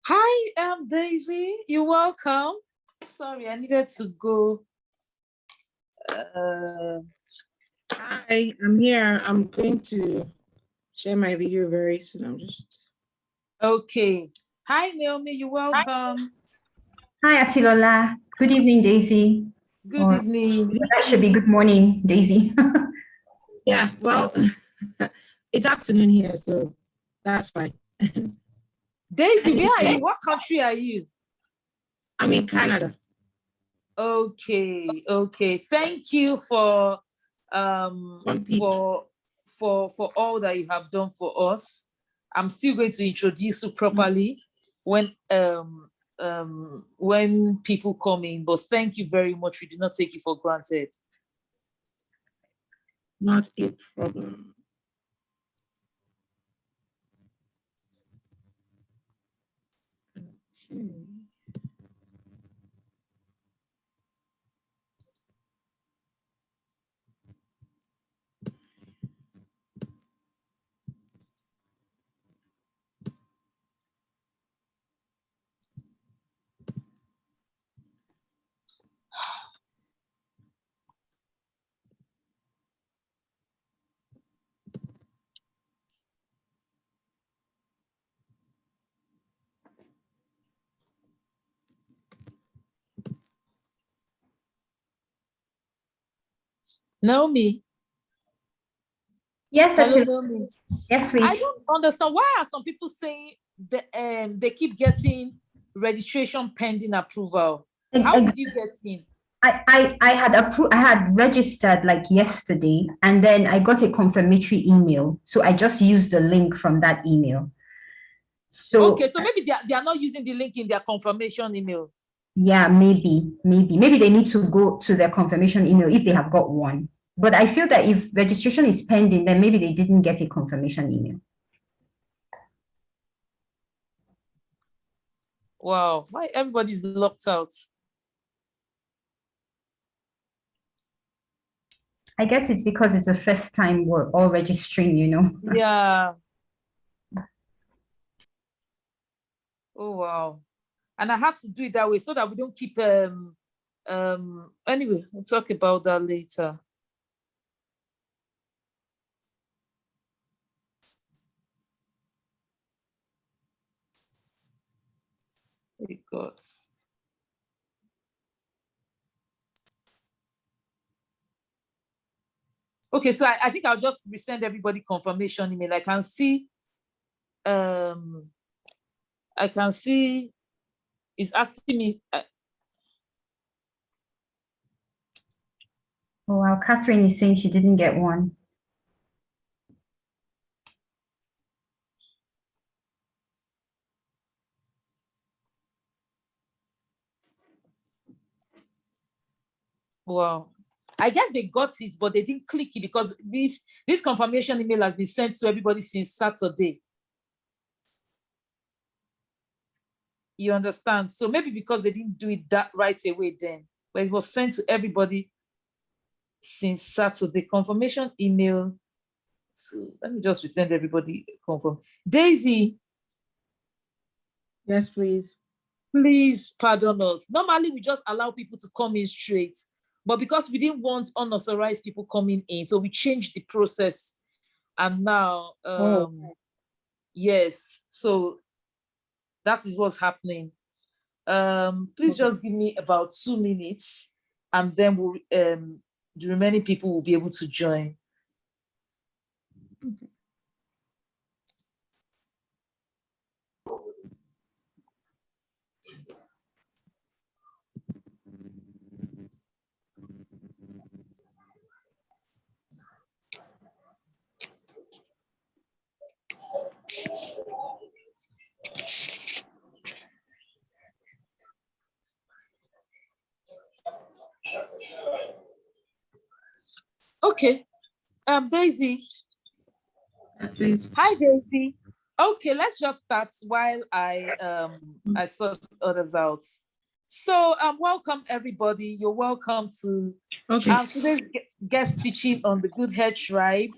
Hi, Daisy. You're welcome. Sorry, I needed to go. Hi, I'm here. I'm going to share my video very soon. Okay. Hi, Naomi. You're welcome. Hi, Atilola. Good evening, Daisy. Good evening. That should be good morning, Daisy. Yeah, well, it's afternoon here, so that's fine. Daisy, where are you? What country are you? I'm in Canada. Okay. Thank you for for all that you have done for us. I'm still going to introduce you properly when people come in, but thank you very much. We do not take it for granted. Not a problem. Okay. Naomi. Yes, Hello, Naomi. Yes, please. I don't understand. Why are some people saying that they keep getting registration pending approval? How did you get in? I had registered like yesterday, and then I got a confirmatory email. So I just used the link from that email. So okay, so maybe they are not using the link in their confirmation email. Yeah, maybe they need to go to their confirmation email if they have got one. But I feel that if registration is pending, then maybe they didn't get a confirmation email. Wow, why everybody's locked out? I guess it's because it's the first time we're all registering, Yeah. Oh, wow. And I had to do it that way so that we don't keep anyway, we'll talk about that later. Thank God. Okay, so I think I'll just resend everybody confirmation email. I can see it's asking me. Oh, wow, Catherine is saying she didn't get one. Wow. I guess they got it, but they didn't click it because this confirmation email has been sent to everybody since Saturday. You understand? So maybe because they didn't do it that right away then, but it was sent to everybody since Saturday. Confirmation email. So let me just resend everybody confirm. Daisy. Yes, please. Please pardon us. Normally, we just allow people to come in straight. But because we didn't want unauthorized people coming in, so we changed the process. And now, yes, so that is what's happening. Please just give me about 2 minutes, and then we'll, the remaining people will be able to join. Okay. Okay. Daisy. Yes, please. Hi, Daisy. Okay, let's just start while I sort others out. So welcome everybody. You're welcome to today's guest teaching on the Good Head Tribe.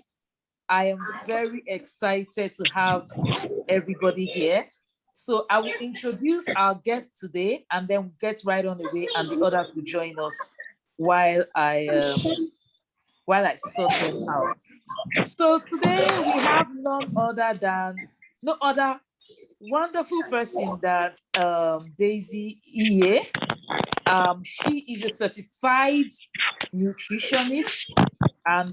I am very excited to have everybody here. So I will introduce our guest today and then get right on the way, and the others will join us while I sort them out. So today we have no other wonderful person than Daisy Iyeh. She is a certified nutritionist and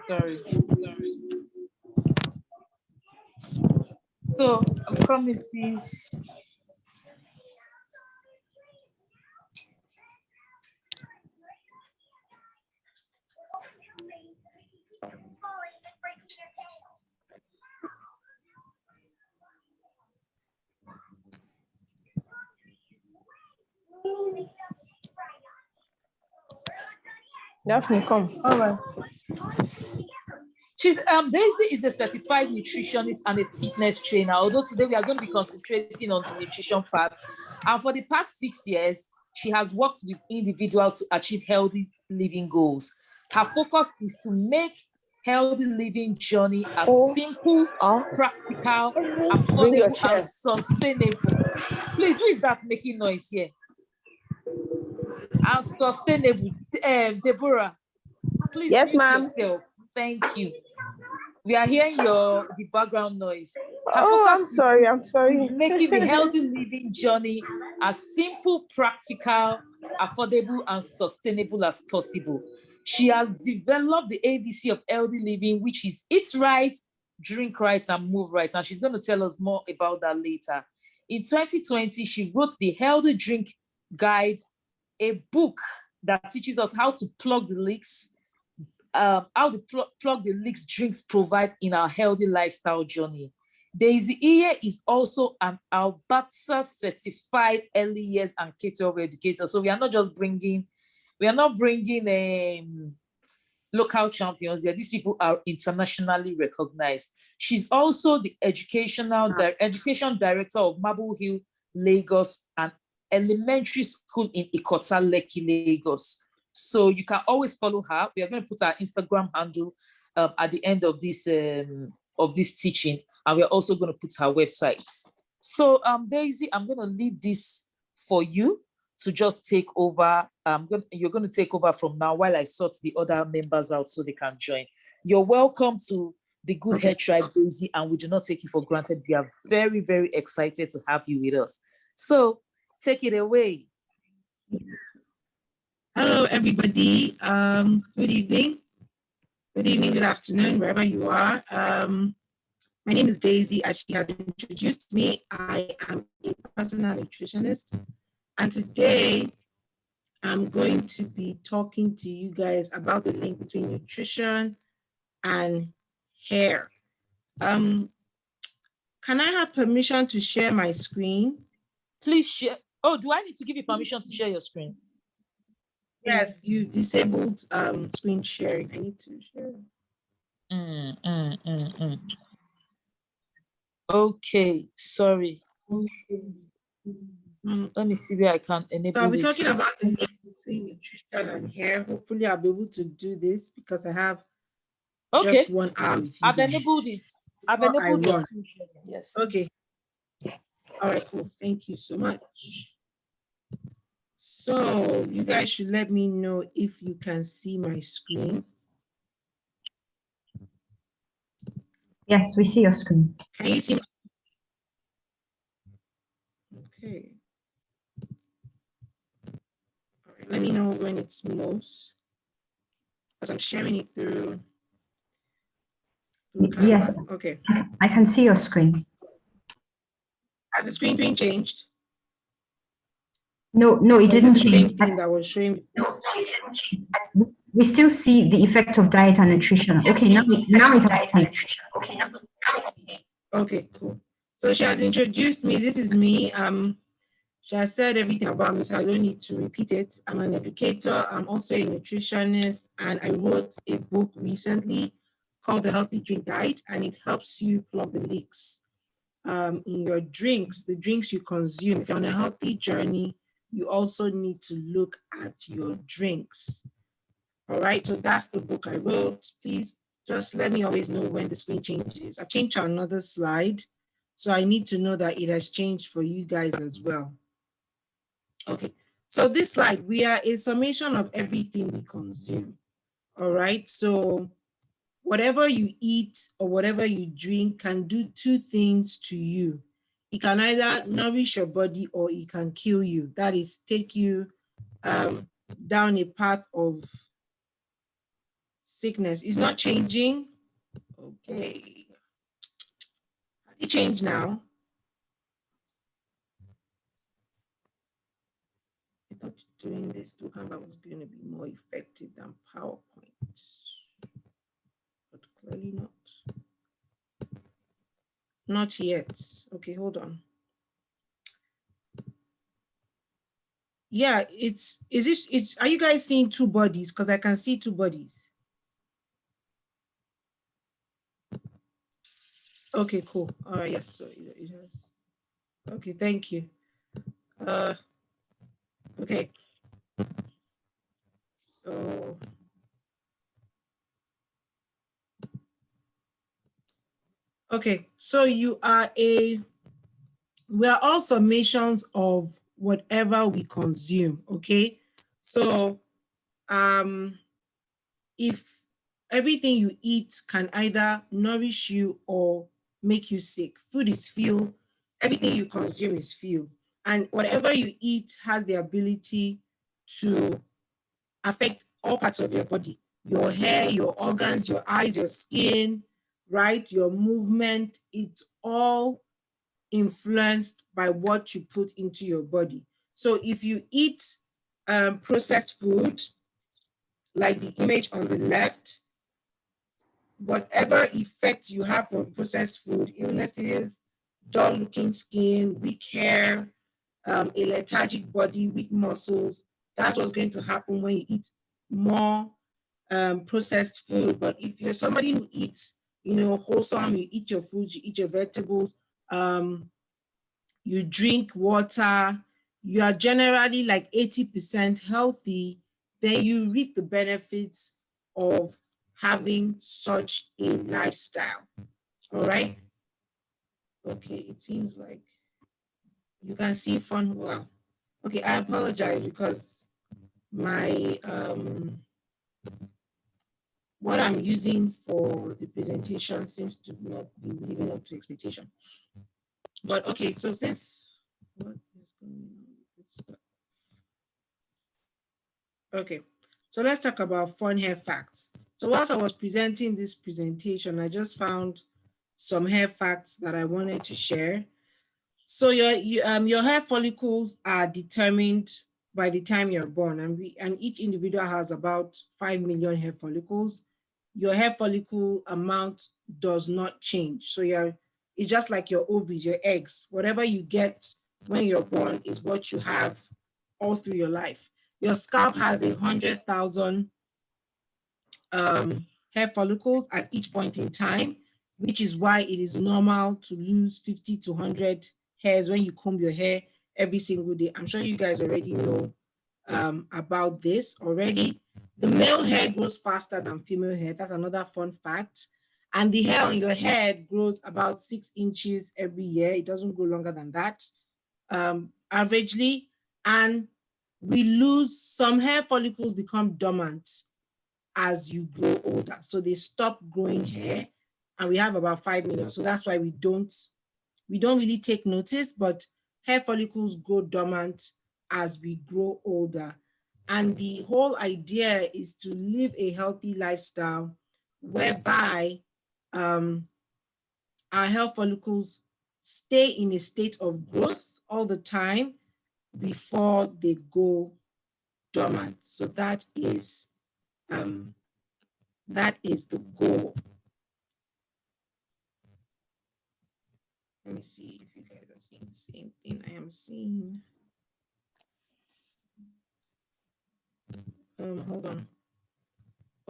sorry. So I'm coming, please. Daphne, come. All right. She's Daisy is a certified nutritionist and a fitness trainer. Although today we are going to be concentrating on the nutrition part. And for the past 6 years, she has worked with individuals to achieve healthy living goals. Her focus is to make healthy living journey as simple, practical, affordable, and sustainable. Please, who is that making noise here? And sustainable. Deborah, please Yes, mute ma'am. yourself. Thank you. We are hearing the background noise. Her Oh, I'm focus sorry. I'm is sorry. making the healthy living journey as simple, practical, affordable, and sustainable as possible. She has developed the ABC of healthy living, which is eat right, drink right, and move right. And she's going to tell us more about that later. In 2020, she wrote the Healthy Drink Guide, a book that teaches us how to plug the leaks, how the plug the leaks drinks provide in our healthy lifestyle journey. Daisy Iyeh is also an Alberta certified early years and K-12 educator. So we are not bringing local champions here. These people are internationally recognized. She's also the education director of Marble Hill, Lagos, and elementary school in Ikota, Lekki, Lagos. So you can always follow her. We are going to put our Instagram handle at the end of this teaching, and we're also going to put her website. So Daisy, I'm going to leave this for you to just take over. You're going to take over from now while I sort the other members out so they can join. You're welcome to the Good Hair Tribe, Daisy, and we do not take you for granted. We are very, very excited to have you with us. So take it away. Hello, everybody. Good evening. Good afternoon, wherever you are. My name is Daisy, as she has introduced me. I am a personal nutritionist, and today I'm going to be talking to you guys about the link between nutrition and hair. Can I have permission to share my screen? Please share. Oh, do I need to give you permission to share your screen? Yes, you disabled screen sharing. I need to share. Okay, sorry. Let me see where I can enable So I'll be it. talking about the link between nutrition and hair. Hopefully I'll be able to do this because I have just 1 hour with you I've enabled it. I've enabled your screen sharing. Yes. Okay. All right, cool. Thank you so much. So you guys should let me know if you can see my screen. Yes, we see your screen. Can you see? Okay. All right, let me know when it's most, because I'm sharing it through. Yes. Okay. I can see your screen. Has the screen been changed? No, it didn't the change. Same thing that was showing. We still see the effect of diet and nutrition. Okay, now we can see. Okay, cool. So she has introduced me. This is me. She has said everything about me, so I don't need to repeat it. I'm an educator. I'm also a nutritionist, and I wrote a book recently called The Healthy Drink Guide, and it helps you plug the leaks in your drinks, the drinks you consume. If you're on a healthy journey, you also need to look at your drinks. All right, so that's the book I wrote. Please just let me always know when the screen changes. I've changed to another slide, so I need to know that it has changed for you guys as well. Okay, so this slide, we are a summation of everything we consume. All right, so whatever you eat or whatever you drink can do two things to you. It can either nourish your body or it can kill you. That is, take you down a path of sickness. It's not changing. Okay. Has it changed now? I thought doing this to Canva was going to be more effective than PowerPoint, but clearly not. Not yet. Okay, hold on. Yeah, are you guys seeing two bodies? Because I can see two bodies. Okay, cool. All right, yes, so it has. Okay, thank you. Okay. So okay, so we are all summations of whatever we consume, okay? So if everything you eat can either nourish you or make you sick, food is fuel, everything you consume is fuel. And whatever you eat has the ability to affect all parts of your body, your hair, your organs, your eyes, your skin, right? Your movement, it's all influenced by what you put into your body. So if you eat processed food, like the image on the left, whatever effect you have from processed food, illnesses, dull looking skin, weak hair, a lethargic body, weak muscles, that's what's going to happen when you eat more processed food. But if you're somebody who eats, wholesome, you eat your fruits, you eat your vegetables, you drink water, you are generally like 80% healthy, then you reap the benefits of having such a lifestyle. All right. Okay, it seems like you can see fun. Wow. Okay, I apologize because my what I'm using for the presentation seems to not be living up to expectation. But okay, so since what is going on with this stuff? Okay, so let's talk about fun hair facts. So whilst I was presenting this presentation, I just found some hair facts that I wanted to share. So your hair follicles are determined by the time you're born, and each individual has about 5 million hair follicles. Your hair follicle amount does not change. So it's just like your ovaries, your eggs. Whatever you get when you're born is what you have all through your life. Your scalp has 100,000 hair follicles at each point in time, which is why it is normal to lose 50 to 100 hairs when you comb your hair every single day. I'm sure you guys already know about this already. The male hair grows faster than female hair. That's another fun fact. And the hair on your head grows about 6 inches every year. It doesn't grow longer than that, averagely. And we lose, some hair follicles become dormant as you grow older. So they stop growing hair, and we have about 5 million. So that's why we don't really take notice, but hair follicles go dormant as we grow older. And the whole idea is to live a healthy lifestyle whereby our hair follicles stay in a state of growth all the time before they go dormant. So that is the goal. Let me see if you guys are seeing the same thing I am seeing. Hold on.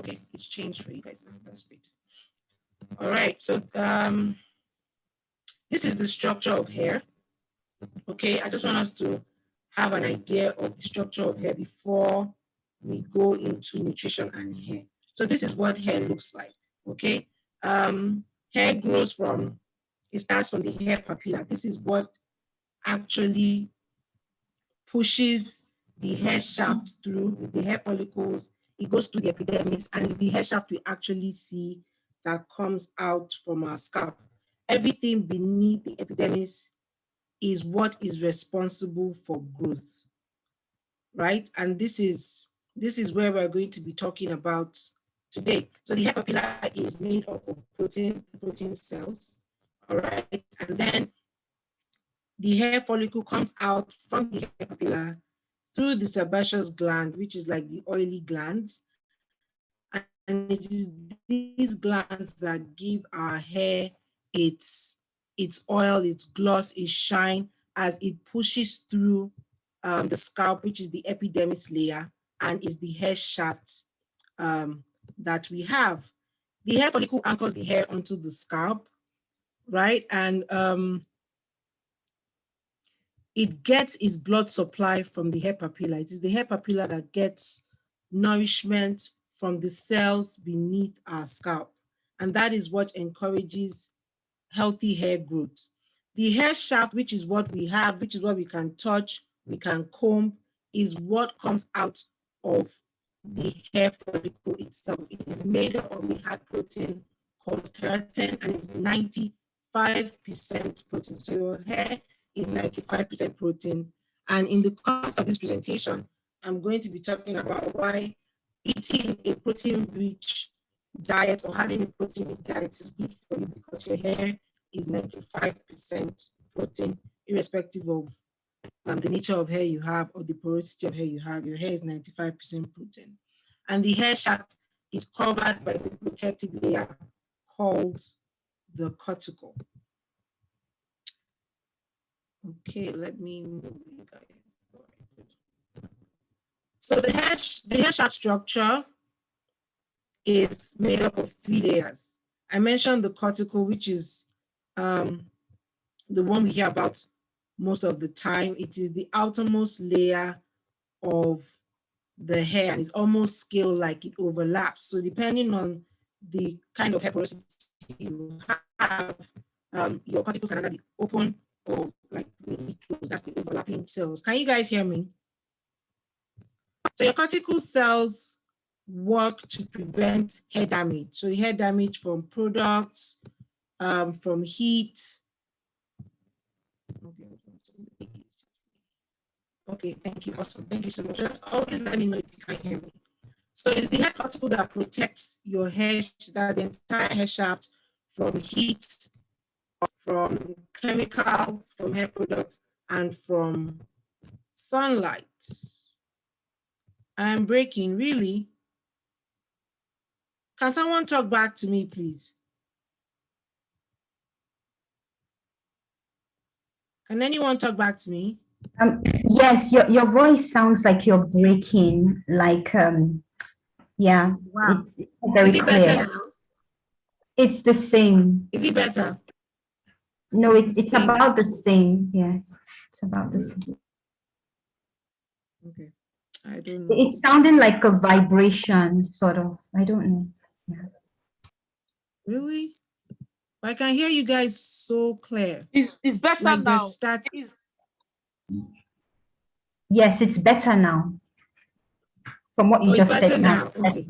Okay, it's changed for you guys now. That's great. All right, so this is the structure of hair. Okay, I just want us to have an idea of the structure of hair before we go into nutrition and hair. So this is what hair looks like, okay? Hair grows from, it starts from the hair papilla. This is what actually pushes the hair shaft through with the hair follicles. It goes through the epidermis, and it's the hair shaft we actually see that comes out from our scalp. Everything beneath the epidermis is what is responsible for growth, right? And this is where we're going to be talking about today. So the hair papilla is made up of protein cells, all right? And then the hair follicle comes out from the hair papilla through the sebaceous gland, which is like the oily glands. And it is these glands that give our hair its oil, its gloss, its shine as it pushes through the scalp, which is the epidermis layer, and is the hair shaft that we have. The hair follicle anchors the hair onto the scalp, right? And it gets its blood supply from the hair papilla. It is the hair papilla that gets nourishment from the cells beneath our scalp. And that is what encourages healthy hair growth. The hair shaft, which is what we have, which is what we can touch, we can comb, is what comes out of the hair follicle itself. It is made up of a hard protein called keratin, and it's 95% protein. So your hair is 95% protein. And in the course of this presentation, I'm going to be talking about why eating a protein-rich diet or having a protein-rich diet is good for you, because your hair is 95% protein, irrespective of the nature of hair you have or the porosity of hair you have. Your hair is 95% protein. And the hair shaft is covered by the protective layer called the cuticle. Okay, let me move you guys. So the hair shaft structure is made up of 3 layers. I mentioned the cuticle, which is the one we hear about most of the time. It is the outermost layer of the hair, and it's almost scale-like, it overlaps. So depending on the kind of hair porosity you have, your cuticles can either be open or like really close. That's the overlapping cells. Can you guys hear me? So your cuticle cells work to prevent hair damage. So the hair damage from products, from heat. Okay, thank you. Awesome. Thank you so much. Just always let me know if you can hear me. So it's the hair cuticle that protects your hair, that the entire hair shaft, from heat, from chemicals, from hair products, and from sunlight. I'm breaking, really? Can someone talk back to me, please? Can anyone talk back to me? Yes, your voice sounds like you're breaking, like yeah. Wow. It's very Is it clear. better now? It's the same. Is it better? No, it's about the same. Yes, it's about the same. Okay, I don't know. It's sounding like a vibration, sort of. I don't know. Yeah. Really? I can hear you guys so clear. It's better Like now. Yes, it's better now. From what you just said now. Okay.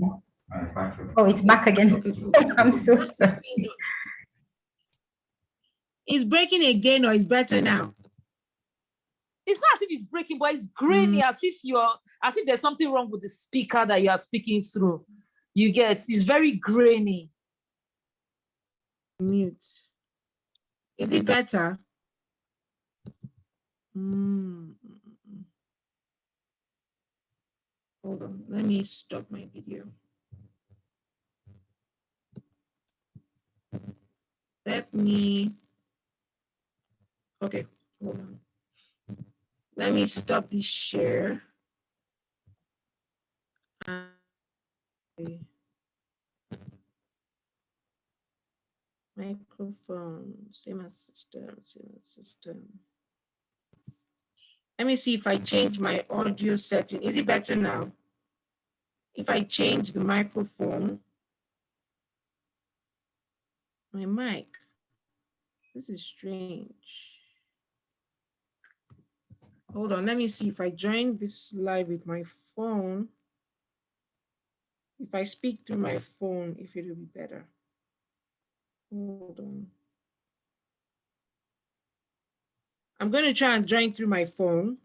Oh, it's back again. Okay. I'm so sorry. It's breaking again, or it's better now? It's not as if it's breaking, but it's grainy, as if there's something wrong with the speaker that you are speaking through. You get, it's very grainy. Mute. Is it better? Hold on, let me stop my video. Okay, hold on. Let me stop this share. Microphone, same as system. Let me see if I change my audio setting. Is it better now? if I change the microphone, my mic, this is strange. Hold on, let me see if I join this live with my phone. If I speak through my phone, if it will be better. Hold on. I'm going to try and join through my phone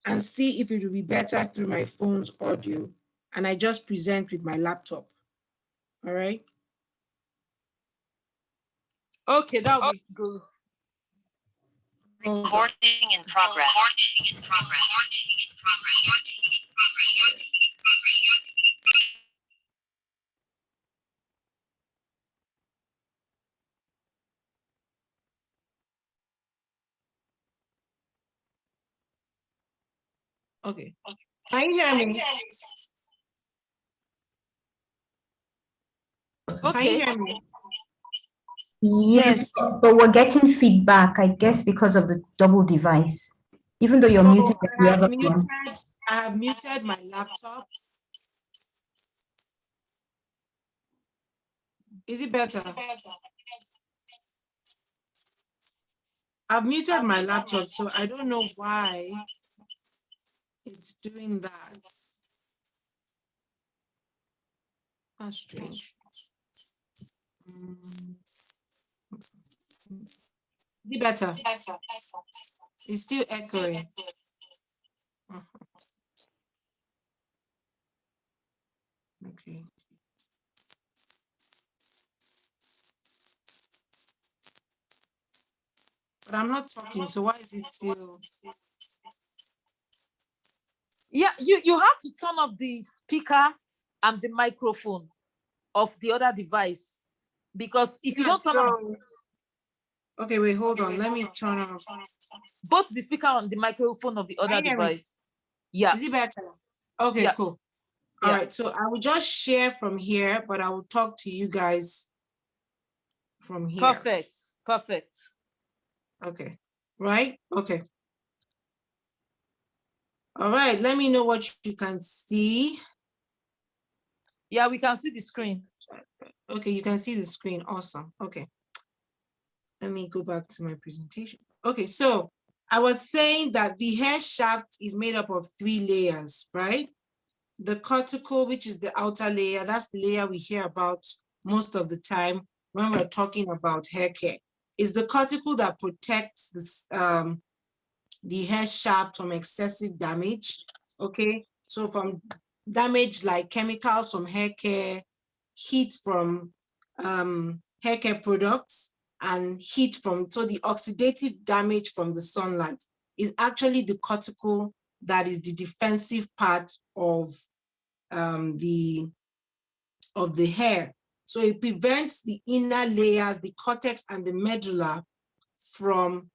and see if it will be better through my phone's audio. And I just present with my laptop. All right. Okay, that'll be good. Recording in progress. Okay. Can you hear me? Can you Okay. hear me? Yes, but we're getting feedback, I guess, because of the double device. Even though you're So muted at the other one. I have muted my laptop. Is it better? I've muted my laptop, so I don't know why it's doing that. That's strange. Is it better? It's still echoing. Okay. But I'm not talking, so why is it still? Yeah, you have to turn off the speaker and the microphone of the other device, because if you don't turn off Okay, wait, hold on. Let me turn off. both the speaker and the microphone of the other you hear me? device. Yeah. Is it better? Okay, Yeah. cool. All Yeah. right, so I will just share from here, but I will talk to you guys from here. Perfect. Perfect. Okay, right? Okay. All right, let me know what you can see. Yeah, we can see the screen. Okay, you can see the screen. Awesome. Okay. Let me go back to my presentation. Okay, so I was saying that the hair shaft is made up of 3 layers, right? The cuticle, which is the outer layer, that's the layer we hear about most of the time when we're talking about hair care. Is the cuticle that protects this, the hair shaft from excessive damage, okay? So from damage like chemicals from hair care, heat from hair care products, and heat from, so the oxidative damage from the sunlight is actually the cuticle that is the defensive part of the hair. So it prevents the inner layers, the cortex and the medulla, from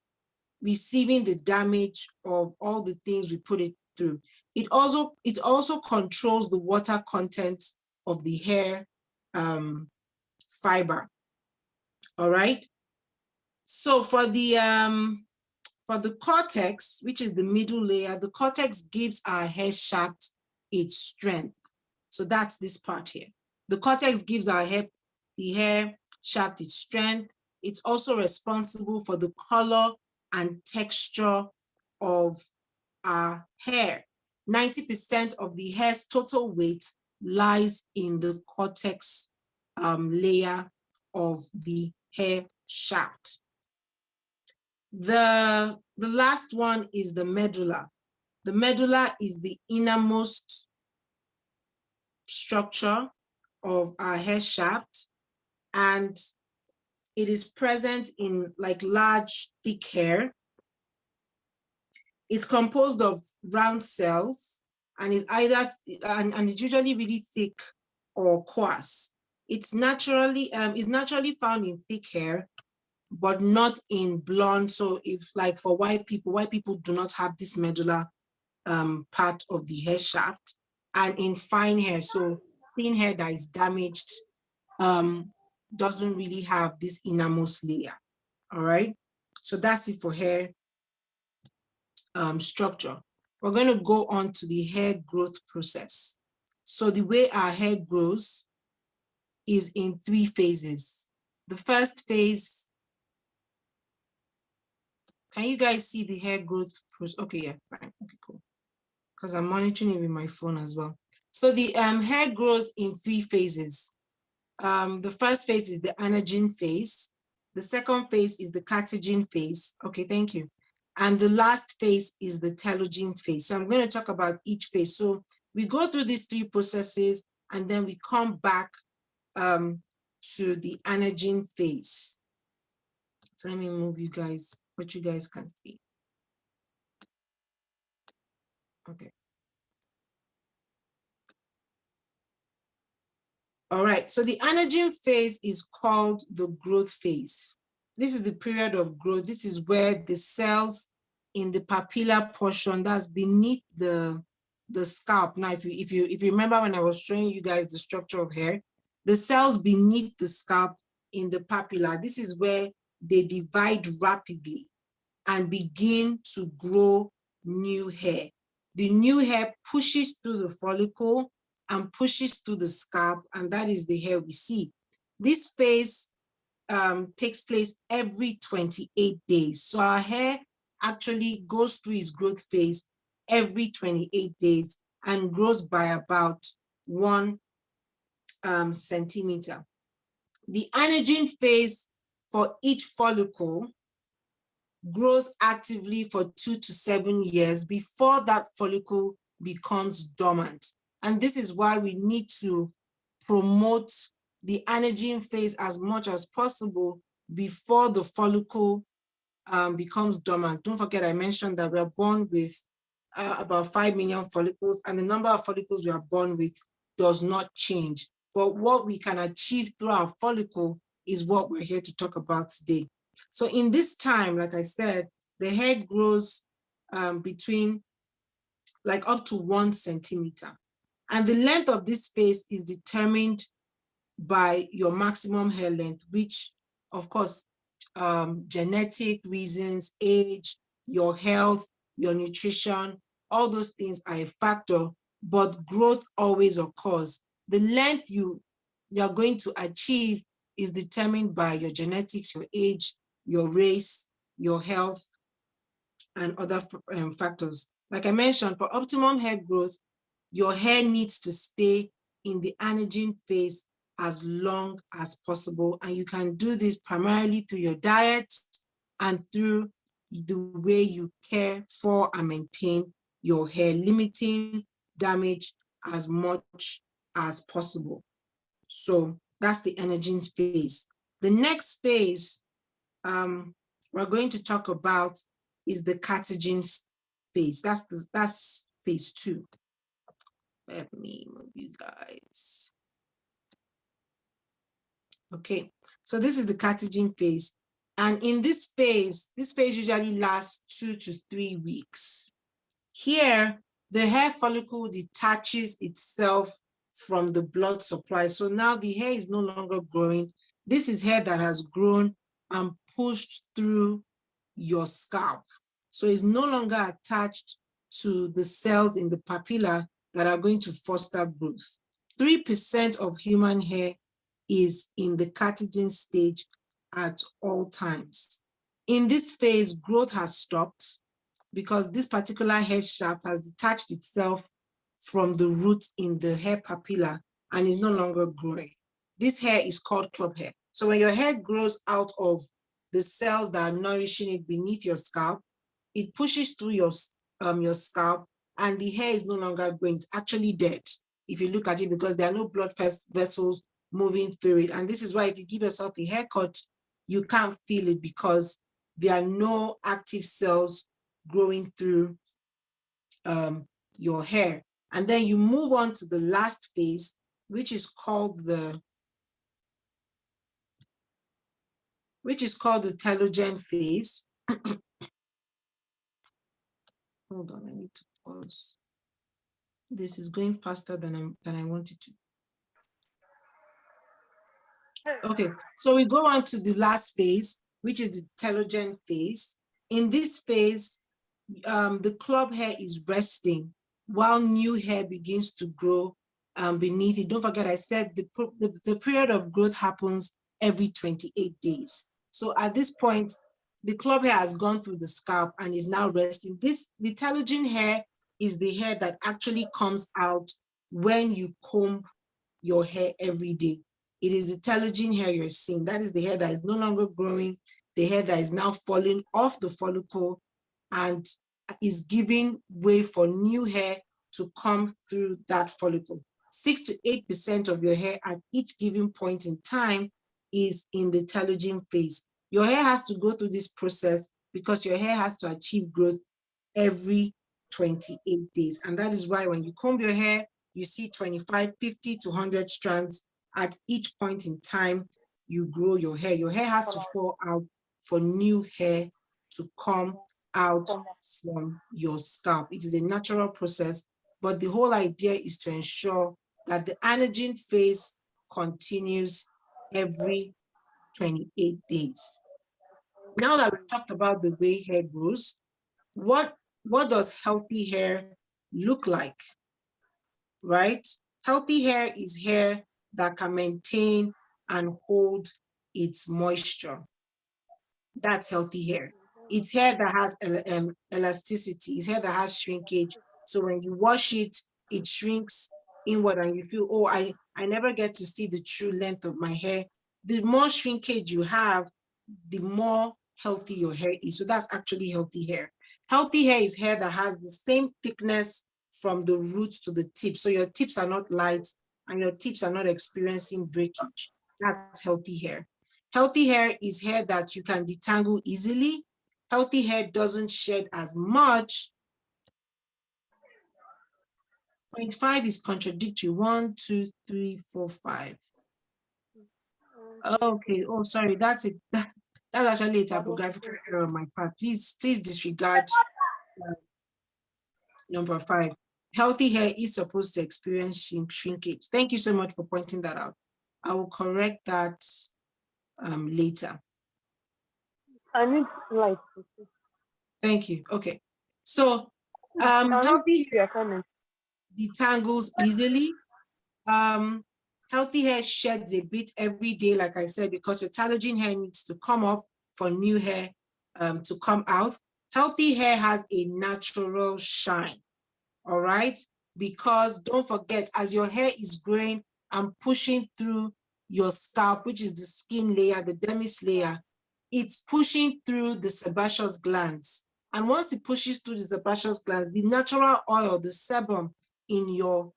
receiving the damage of all the things we put it through. It also controls the water content of the hair fiber. All right. So for the cortex, which is the middle layer, the cortex gives our hair shaft its strength. So that's this part here. The cortex gives the hair shaft its strength. It's also responsible for the color and texture of our hair. 90% of the hair's total weight lies in the cortex layer of the hair shaft. The last one is the medulla. The medulla is the innermost structure of our hair shaft, and it is present in like large, thick hair. It's composed of round cells and is and it's usually really thick or coarse. It's naturally found in thick hair, but not in blonde. So if like for white people do not have this medulla part of the hair shaft, and in fine hair, so thin hair that is damaged doesn't really have this innermost layer. All right, so that's it for hair structure. We're going to go on to the hair growth process. So the way our hair grows is in 3 phases. The first phase, can you guys see the hair growth process? Okay, yeah, fine, okay, cool. Because I'm monitoring it with my phone as well. So the hair grows in 3 phases. The first phase is the anagen phase. The second phase is the catagen phase. Okay, thank you. And the last phase is the telogen phase. So I'm going to talk about each phase. So we go through these 3 processes and then we come back to the anagen phase. So let me move you guys, what you guys can see. Okay. All right, so the anagen phase is called the growth phase. This is the period of growth. This is where the cells in the papilla portion that's beneath the scalp. Now, if you remember when I was showing you guys the structure of hair, the cells beneath the scalp in the papilla, this is where they divide rapidly and begin to grow new hair. The new hair pushes through the follicle and pushes through the scalp, and that is the hair we see. This phase takes place every 28 days. So our hair actually goes through its growth phase every 28 days and grows by about 1 centimeter. The anagen phase for each follicle grows actively for 2 to 7 years before that follicle becomes dormant. And this is why we need to promote the anagen phase as much as possible before the follicle becomes dormant. Don't forget, I mentioned that we are born with about 5 million follicles, and the number of follicles we are born with does not change. But what we can achieve through our follicle is what we're here to talk about today. So in this time, like I said, the hair grows between like up to 1 centimeter. And the length of this phase is determined by your maximum hair length, which of course, genetic reasons, age, your health, your nutrition, all those things are a factor, but growth always occurs. The length you're going to achieve is determined by your genetics, your age, your race, your health, and other factors. Like I mentioned, for optimum hair growth, your hair needs to stay in the anagen phase as long as possible. And you can do this primarily through your diet and through the way you care for and maintain your hair, limiting damage as much as possible. So that's the anagen phase. The next phase we're going to talk about is the catagen phase. That's phase 2. Let me move you guys. Okay, so this is the catagen phase. And in this phase usually lasts 2 to 3 weeks. Here, the hair follicle detaches itself from the blood supply. So now the hair is no longer growing. This is hair that has grown and pushed through your scalp. So it's no longer attached to the cells in the papilla that are going to foster growth. 3% of human hair is in the catagen stage at all times. In this phase, growth has stopped because this particular hair shaft has detached itself from the root in the hair papilla and is no longer growing. This hair is called club hair. So when your hair grows out of the cells that are nourishing it beneath your scalp, it pushes through your scalp and the hair is no longer growing. It's actually dead if you look at it because there are no blood vessels moving through it. And this is why if you give yourself a haircut, you can't feel it because there are no active cells growing through your hair. And then you move on to the last phase, which is called the telogen phase. Hold on, I need to pause. This is going faster than I wanted to. Okay, so we go on to the last phase, which is the telogen phase. In this phase, the club hair is resting while new hair begins to grow beneath it. Don't forget, I said the period of growth happens every 28 days. So at this point, the club hair has gone through the scalp and is now resting. The telogen hair is the hair that actually comes out when you comb your hair every day. It is the telogen hair you're seeing. That is the hair that is no longer growing, the hair that is now falling off the follicle and is giving way for new hair to come through that follicle. 6 to 8% of your hair at each given point in time is in the telogen phase. Your hair has to go through this process because your hair has to achieve growth every 28 days. And that is why when you comb your hair, you see 25, 50 to 100 strands at each point in time you grow your hair. Your hair has to fall out for new hair to come out from your scalp. It is a natural process, but the whole idea is to ensure that the anagen phase continues every 28 days. Now that we've talked about the way hair grows, what does healthy hair look like, right? Healthy hair is hair that can maintain and hold its moisture. That's healthy hair. It's hair that has elasticity. It's hair that has shrinkage. So when you wash it, it shrinks inward and you feel, oh, I never get to see the true length of my hair. The more shrinkage you have, the more healthy your hair is. So that's actually healthy hair. Healthy hair is hair that has the same thickness from the roots to the tip. So your tips are not light and your tips are not experiencing breakage. That's healthy hair. Healthy hair is hair that you can detangle easily. Healthy hair doesn't shed as much. 0.5 is contradictory. 1, 2, 3, 4, 5. Okay. Oh, sorry. That's it. That's actually a typographical error on my part. Please disregard number 5. Healthy hair is supposed to experience shrinkage. Thank you so much for pointing that out. I will correct that later. I need light. Thank you. Okay. So healthy hair Your detangles easily. Healthy hair sheds a bit every day, like I said, because your telogen hair needs to come off for new hair to come out. Healthy hair has a natural shine, all right? Because don't forget, as your hair is growing and pushing through your scalp, which is the skin layer, the dermis layer, it's pushing through the sebaceous glands. And once it pushes through the sebaceous glands, the natural oil, the sebum in your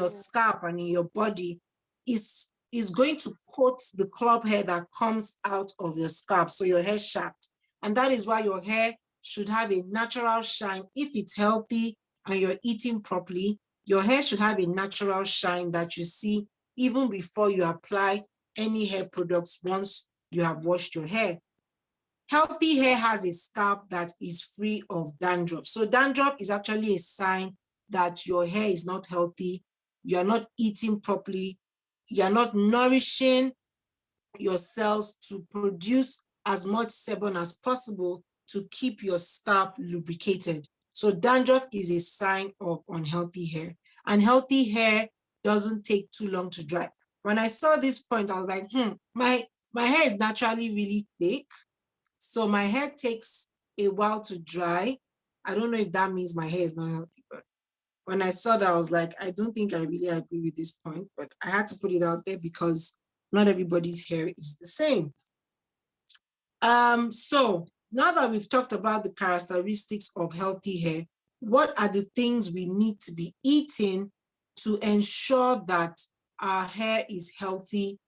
scalp and in your body is going to coat the club hair that comes out of your scalp, so your hair shaft. And that is why your hair should have a natural shine. If it's healthy and you're eating properly, your hair should have a natural shine that you see even before you apply any hair products once you have washed your hair. Healthy hair has a scalp that is free of dandruff. So dandruff is actually a sign that your hair is not healthy, you're not eating properly, you're not nourishing your cells to produce as much sebum as possible to keep your scalp lubricated. So dandruff is a sign of unhealthy hair. And healthy hair doesn't take too long to dry. When I saw this point, I was like, my hair is naturally really thick. So my hair takes a while to dry. I don't know if that means my hair is not healthy, but when I saw that, I was like, I don't think I really agree with this point, but I had to put it out there because not everybody's hair is the same. So now that we've talked about the characteristics of healthy hair, what are the things we need to be eating to ensure that our hair is healthy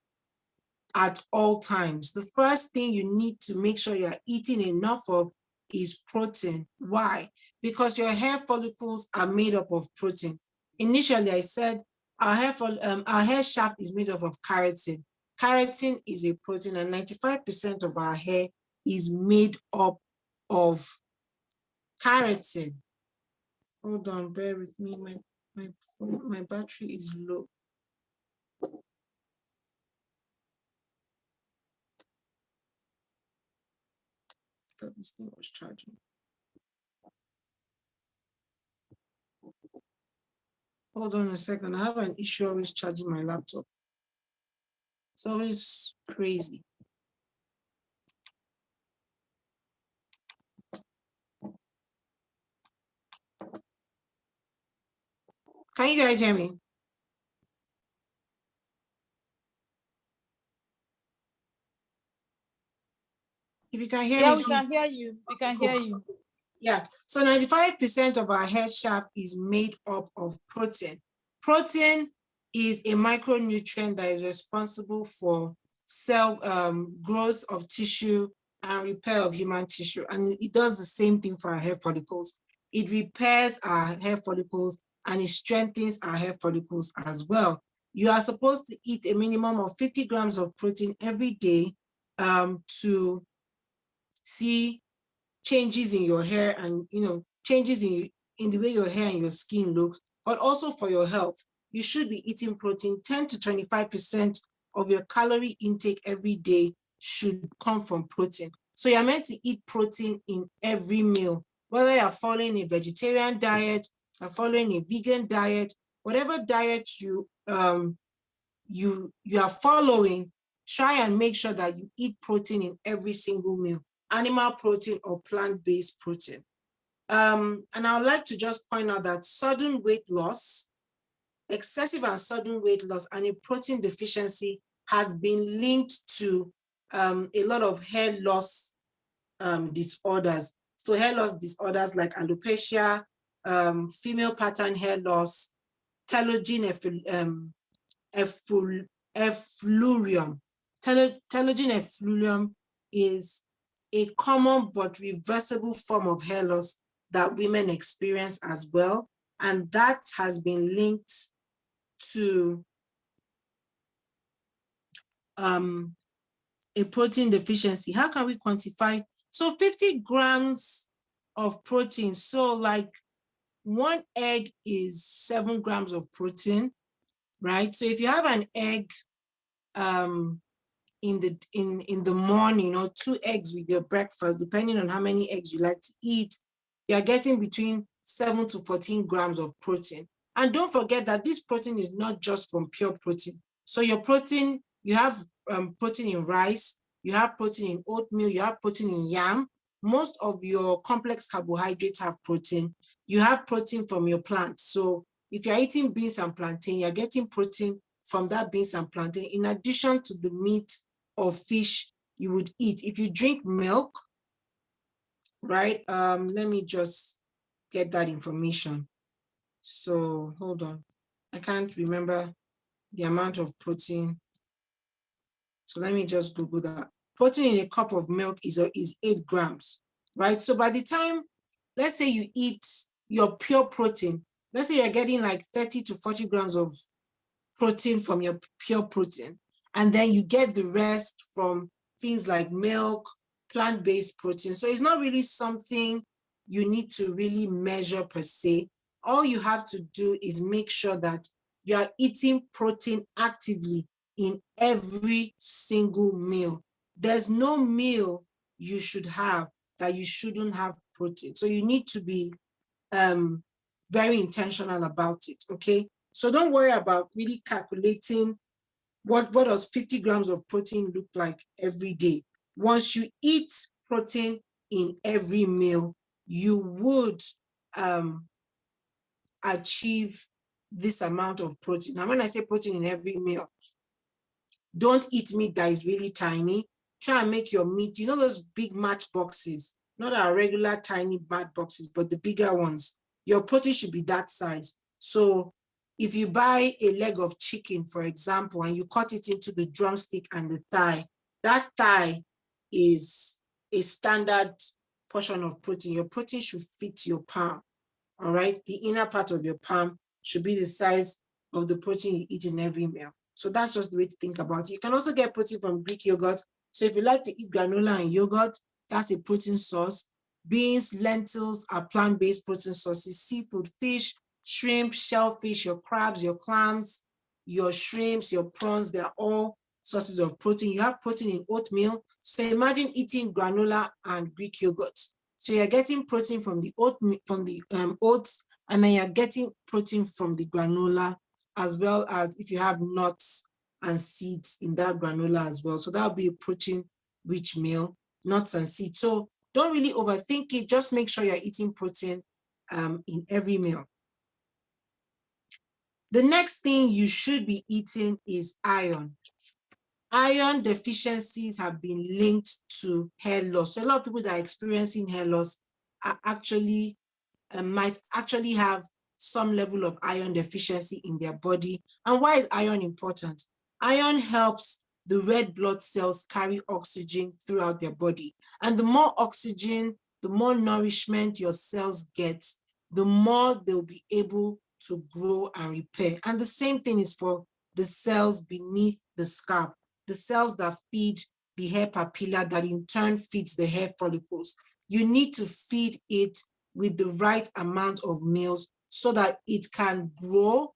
at all times? The first thing you need to make sure you're eating enough of is protein. Why? Because your hair follicles are made up of protein. Initially, I said our hair shaft is made up of keratin. Keratin is a protein, and 95% of our hair is made up of keratin. Hold on, bear with me. My battery is low. I thought this thing was charging. Hold on a second. I have an issue always charging my laptop. It's always crazy. Can you guys hear me? If you can hear Yeah, me, we please. can hear you. We can hear you. Yeah, so 95% of our hair shaft is made up of protein. Protein is a micronutrient that is responsible for cell growth of tissue and repair of human tissue. And it does the same thing for our hair follicles. It repairs our hair follicles and it strengthens our hair follicles as well. You are supposed to eat a minimum of 50 grams of protein every day to see changes in your hair and changes in the way your hair and your skin looks, but also for your health. You should be eating protein. 10 to 25% of your calorie intake every day should come from protein. So you're meant to eat protein in every meal, whether you're following a vegetarian diet, you're following a vegan diet, whatever diet you are following, try and make sure that you eat protein in every single meal, animal protein or plant-based protein. And I would like to just point out that sudden weight loss, excessive and sudden weight loss, and a protein deficiency has been linked to a lot of hair loss disorders. So hair loss disorders like alopecia, female pattern hair loss, telogen effluvium. Telogen effluvium is a common but reversible form of hair loss that women experience as well. And that has been linked to a protein deficiency. How can we quantify? So 50 grams of protein. So like one egg is 7 grams of protein, right? So if you have an egg in the morning, or 2 eggs with your breakfast, depending on how many eggs you like to eat, you're getting between 7 to 14 grams of protein. And don't forget that this protein is not just from pure protein. So your protein, you have protein in rice, you have protein in oatmeal, you have protein in yam. Most of your complex carbohydrates have protein. You have protein from your plants. So if you're eating beans and plantain, you're getting protein from that beans and plantain, in addition to the meat or fish you would eat. If you drink milk, right? Let me just get that information. So hold on. I can't remember the amount of protein. So let me just Google that. Protein in a cup of milk is 8 grams, right? So by the time, let's say you eat your pure protein, let's say you're getting like 30 to 40 grams of protein from your pure protein, and then you get the rest from things like milk, plant-based protein. So it's not really something you need to really measure per se. All you have to do is make sure that you are eating protein actively in every single meal. There's no meal you should have that you shouldn't have protein. So you need to be very intentional about it, okay? So don't worry about really calculating what does 50 grams of protein look like every day. Once you eat protein in every meal, you would achieve this amount of protein. Now, when I say protein in every meal, don't eat meat that is really tiny. Try and make your meat, you know those big match boxes, not our regular tiny match boxes, but the bigger ones. Your protein should be that size. So if you buy a leg of chicken, for example, and you cut it into the drumstick and the thigh, that thigh is a standard portion of protein. Your protein should fit your palm, all right? The inner part of your palm should be the size of the protein you eat in every meal. So that's just the way to think about it. You can also get protein from Greek yogurt. So if you like to eat granola and yogurt, that's a protein source. Beans, lentils are plant-based protein sources. Seafood, fish, shrimp, shellfish, your crabs, your clams, your shrimps, your prawns, they're all sources of protein. You have protein in oatmeal. So imagine eating granola and Greek yogurt. So you're getting protein from the oats, and then you're getting protein from the granola, as well as if you have nuts and seeds in that granola as well. So that'll be a protein-rich meal, nuts and seeds. So don't really overthink it. Just make sure you're eating protein in every meal. The next thing you should be eating is iron. Iron deficiencies have been linked to hair loss. So a lot of people that are experiencing hair loss are actually might actually have some level of iron deficiency in their body. And why is iron important? Iron helps the red blood cells carry oxygen throughout their body. And the more oxygen, the more nourishment your cells get, the more they'll be able to grow and repair. And the same thing is for the cells beneath the scalp, the cells that feed the hair papilla that in turn feeds the hair follicles. You need to feed it with the right amount of meals so that it can grow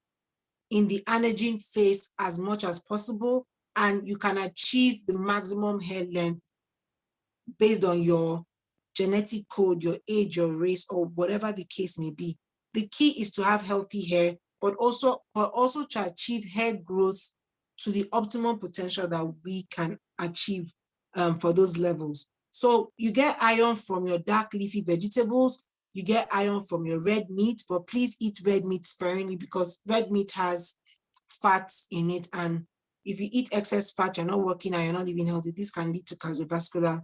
in the anagen phase as much as possible, and you can achieve the maximum hair length based on your genetic code, your age, your race, or whatever the case may be. The key is to have healthy hair, but also to achieve hair growth to the optimum potential that we can achieve for those levels. So you get iron from your dark leafy vegetables, you get iron from your red meat, but please eat red meat sparingly because red meat has fats in it. And if you eat excess fat, you're not working out, you're not living healthy, this can lead to cardiovascular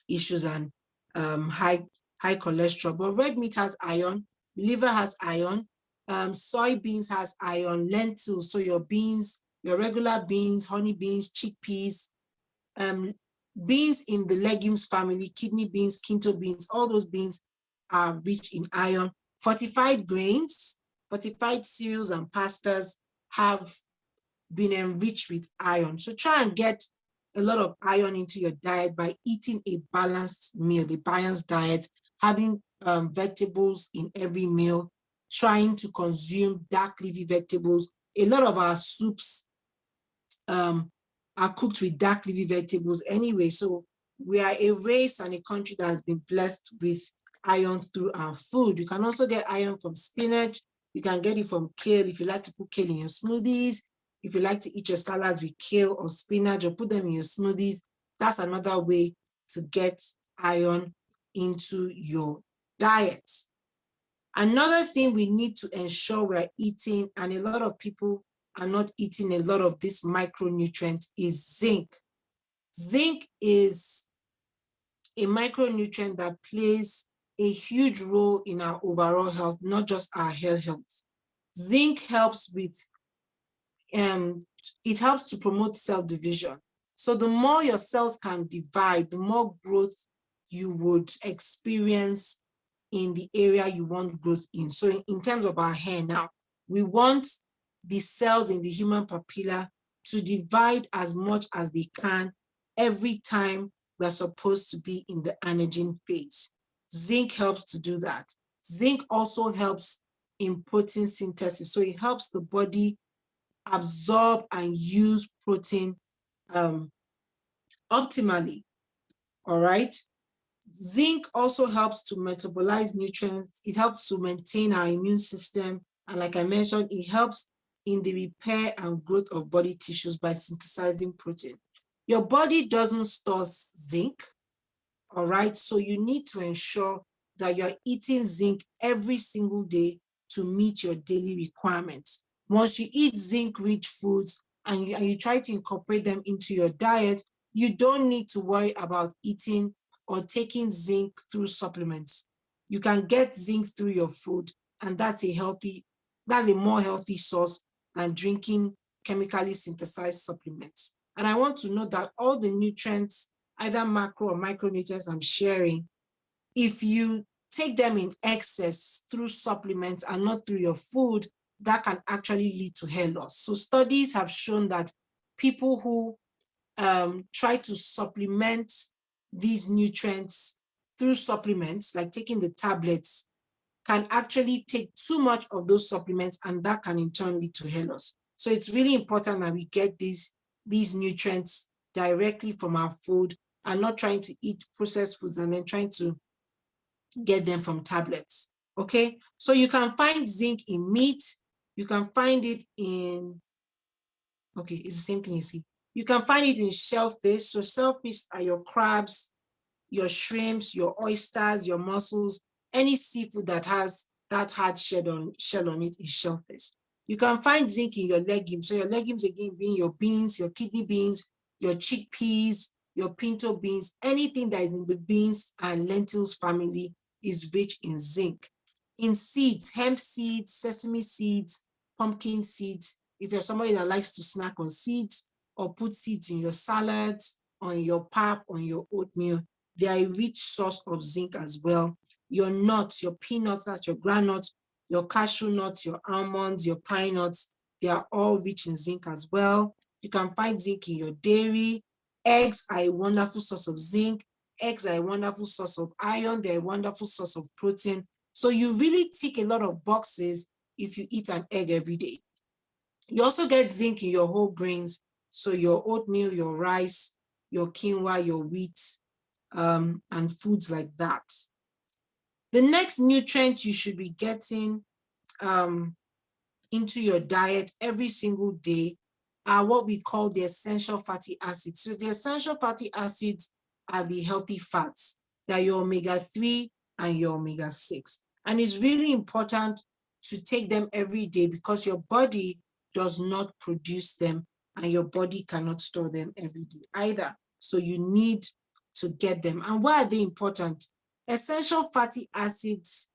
issues and high cholesterol. But red meat has iron, liver has iron, soybeans has iron, lentils, so your beans, your regular beans, honey beans, chickpeas, beans in the legumes family, kidney beans, pinto beans, all those beans are rich in iron. Fortified grains, fortified cereals and pastas have been enriched with iron. So try and get a lot of iron into your diet by eating a balanced meal, a balanced diet, having vegetables in every meal, trying to consume dark leafy vegetables. A lot of our soups are cooked with dark leafy vegetables anyway. So we are a race and a country that has been blessed with iron through our food. You can also get iron from spinach. You can get it from kale if you like to put kale in your smoothies. If you like to eat your salads with kale or spinach or put them in your smoothies, that's another way to get iron into your diet. Another thing we need to ensure we're eating, and a lot of people are not eating a lot of this micronutrient, is zinc. Zinc is a micronutrient that plays a huge role in our overall health, not just our hair health. Zinc helps with, it helps to promote cell division. So the more your cells can divide, the more growth you would experience in the area you want growth in. So in terms of our hair now, we want the cells in the human papilla to divide as much as they can every time we're supposed to be in the anagen phase. Zinc helps to do that. Zinc also helps in protein synthesis. So it helps the body absorb and use protein optimally, all right? Zinc also helps to metabolize nutrients. It helps to maintain our immune system. And like I mentioned, it helps in the repair and growth of body tissues by synthesizing protein. Your body doesn't store zinc, all right? So you need to ensure that you're eating zinc every single day to meet your daily requirements. Once you eat zinc-rich foods and you try to incorporate them into your diet, you don't need to worry about eating or taking zinc through supplements. You can get zinc through your food, and that's a more healthy source than drinking chemically synthesized supplements. And I want to note that all the nutrients, either macro or micronutrients I'm sharing, if you take them in excess through supplements and not through your food, that can actually lead to hair loss. So studies have shown that people who try to supplement these nutrients through supplements, like taking the tablets, can actually take too much of those supplements, and that can in turn lead to hair loss. So it's really important that we get these nutrients directly from our food and not trying to eat processed foods and then trying to get them from tablets. Okay, so you can find zinc in meat. You can find it in, okay, it's the same thing you see. You can find it in shellfish. So shellfish are your crabs, your shrimps, your oysters, your mussels, any seafood that has that hard shell on it is shellfish. You can find zinc in your legumes. So your legumes again being your beans, your kidney beans, your chickpeas, your pinto beans, anything that is in the beans and lentils family is rich in zinc. In seeds, hemp seeds, sesame seeds, pumpkin seeds. If you're somebody that likes to snack on seeds or put seeds in your salads, on your pap, on your oatmeal, they are a rich source of zinc as well. Your nuts, your peanuts, that's your groundnuts, your cashew nuts, your almonds, your pine nuts, they are all rich in zinc as well. You can find zinc in your dairy. Eggs are a wonderful source of zinc. Eggs are a wonderful source of iron. They're a wonderful source of protein. So you really tick a lot of boxes if you eat an egg every day. You also get zinc in your whole grains. So your oatmeal, your rice, your quinoa, your wheat, and foods like that. The next nutrient you should be getting into your diet every single day are what we call the essential fatty acids. So the essential fatty acids are the healthy fats. They're your omega-3 and your omega-6. And it's really important to take them every day because your body does not produce them and your body cannot store them every day either. So you need to get them. And why are they important? Essential fatty acids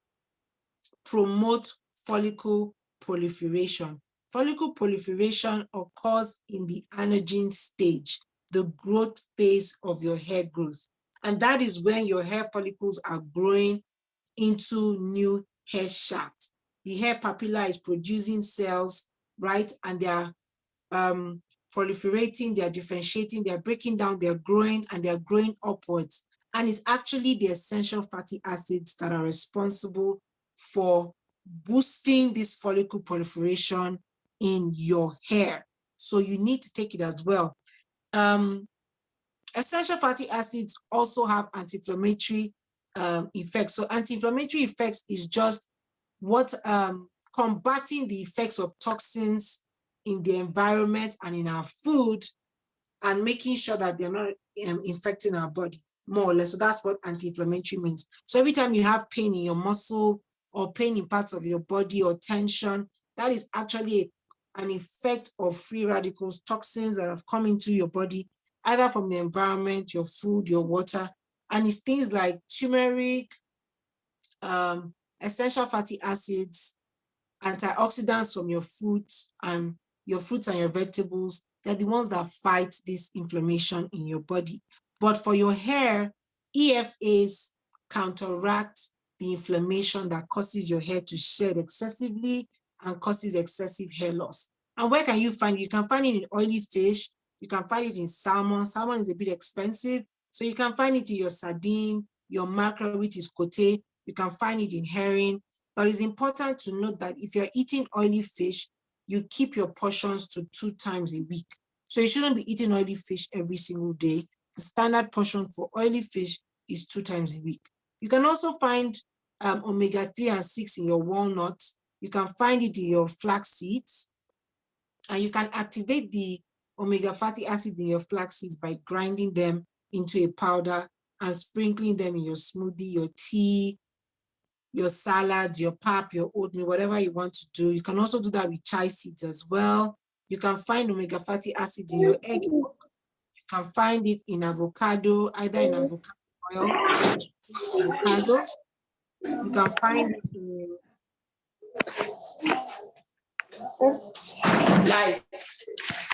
promote follicle proliferation. Follicle proliferation occurs in the anagen stage, the growth phase of your hair growth. And that is when your hair follicles are growing into new hair shaft. The hair papilla is producing cells, right? And they are proliferating, they're differentiating, they're breaking down, they're growing, and they're growing upwards. And it's actually the essential fatty acids that are responsible for boosting this follicle proliferation in your hair. So you need to take it as well. Essential fatty acids also have anti-inflammatory effects. So anti-inflammatory effects is just what combating the effects of toxins in the environment and in our food and making sure that they're not infecting our body more or less. So that's what anti-inflammatory means. So every time you have pain in your muscle or pain in parts of your body or tension, that is actually an effect of free radicals, toxins that have come into your body, either from the environment, your food, your water. And it's things like turmeric, essential fatty acids, antioxidants from your fruits and your vegetables. They're the ones that fight this inflammation in your body. But for your hair, EFAs counteract the inflammation that causes your hair to shed excessively and causes excessive hair loss. And where can you find it? You can find it in oily fish. You can find it in salmon. Salmon is a bit expensive. So you can find it in your sardine, your mackerel, which is cote. You can find it in herring. But it's important to note that if you're eating oily fish, you keep your portions to 2 times a week. So you shouldn't be eating oily fish every single day. The standard portion for oily fish is 2 times a week. You can also find omega-3 and 6 in your walnut. You can find it in your flax seeds. And you can activate the omega fatty acid in your flax seeds by grinding them into a powder and sprinkling them in your smoothie, your tea, your salads, your pap, your oatmeal, whatever you want to do. You can also do that with chai seeds as well. You can find omega fatty acids in your egg yolk. You can find it in avocado, either in avocado oil, avocado. You can find it in lights.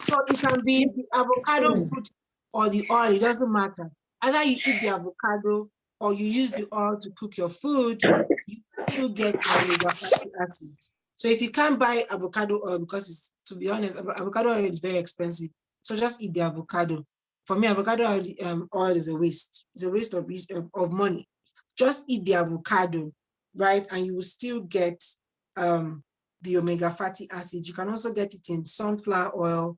So it can be the avocado fruit or the oil, it doesn't matter. Either you eat the avocado or you use the oil to cook your food, you still get your omega fatty acids. So if you can't buy avocado oil, because it's, to be honest, avocado oil is very expensive. So just eat the avocado. For me, avocado oil is a waste. It's a waste of money. Just eat the avocado, right? And you will still get the omega fatty acids. You can also get it in sunflower oil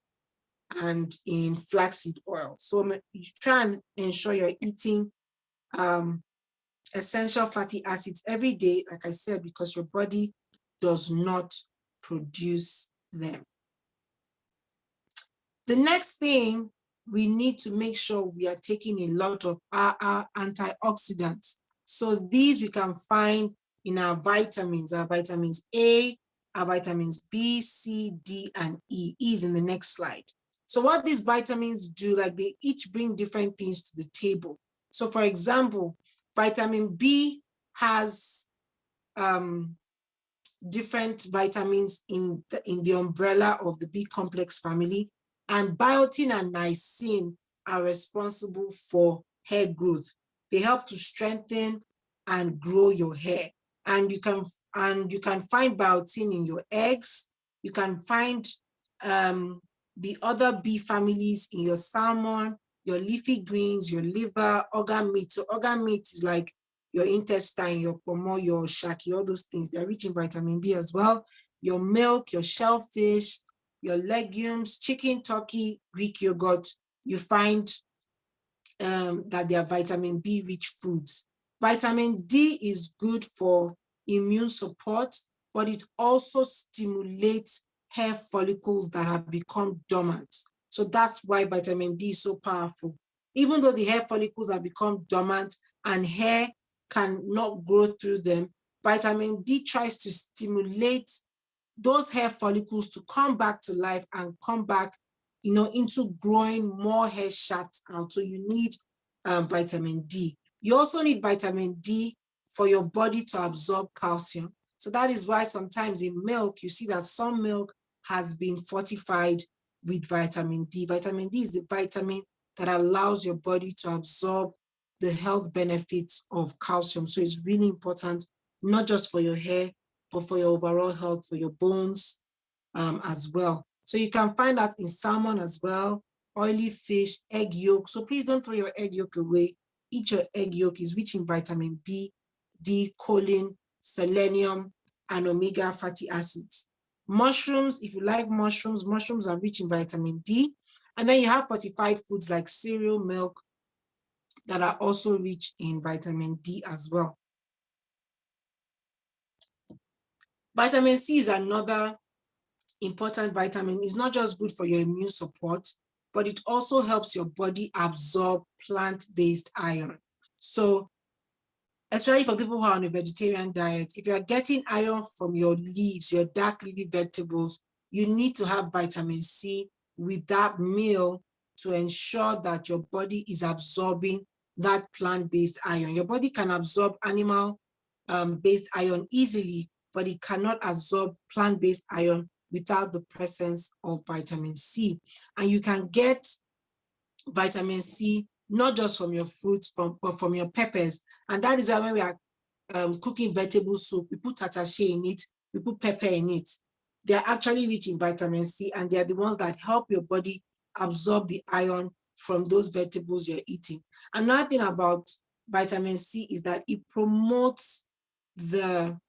and in flaxseed oil. So you try and ensure you're eating essential fatty acids every day, like I said, because your body does not produce them. The next thing, we need to make sure we are taking a lot of our antioxidants. So these we can find in our vitamins A, our vitamins B, C, D, and E. E is in the next slide. So what these vitamins do, like they each bring different things to the table. So for example, vitamin B has different vitamins in the umbrella of the B complex family, and biotin and niacin are responsible for hair growth. They help to strengthen and grow your hair. And you can find biotin in your eggs. You can find the other B families in your salmon, your leafy greens, your liver, organ meat. So organ meat is like your intestine, your pomo, your shaki, all those things. They're rich in vitamin B as well. Your milk, your shellfish, your legumes, chicken, turkey, Greek yogurt, you find that they are vitamin B rich foods. Vitamin D is good for immune support, but it also stimulates hair follicles that have become dormant. So that's why vitamin D is so powerful. Even though the hair follicles have become dormant and hair cannot grow through them, vitamin D tries to stimulate those hair follicles to come back to life and come back, into growing more hair shafts out. So you need vitamin D. You also need vitamin D for your body to absorb calcium. So that is why sometimes in milk, you see that some milk has been fortified with vitamin D. Vitamin D is the vitamin that allows your body to absorb the health benefits of calcium. So it's really important, not just for your hair, but for your overall health, for your bones as well. So you can find that in salmon as well, oily fish, egg yolk. So please don't throw your egg yolk away. Eat your egg yolk. Is rich in vitamin B, D, choline, selenium, and omega fatty acids. Mushrooms, if you like mushrooms, mushrooms are rich in vitamin D. And then you have fortified foods like cereal, milk, that are also rich in vitamin D as well. Vitamin C is another important vitamin. It's not just good for your immune support, but it also helps your body absorb plant-based iron. So especially for people who are on a vegetarian diet, if you're getting iron from your leaves, your dark leafy vegetables, you need to have vitamin C with that meal to ensure that your body is absorbing that plant-based iron. Your body can absorb animal based iron easily, but it cannot absorb plant-based iron without the presence of vitamin C. And you can get vitamin C not just from your fruits, but from your peppers. And that is why when we are cooking vegetable soup, we put tatashe in it, we put pepper in it. They're actually rich in vitamin C, and they're the ones that help your body absorb the iron from those vegetables you're eating. Another thing about vitamin C is that it promotes the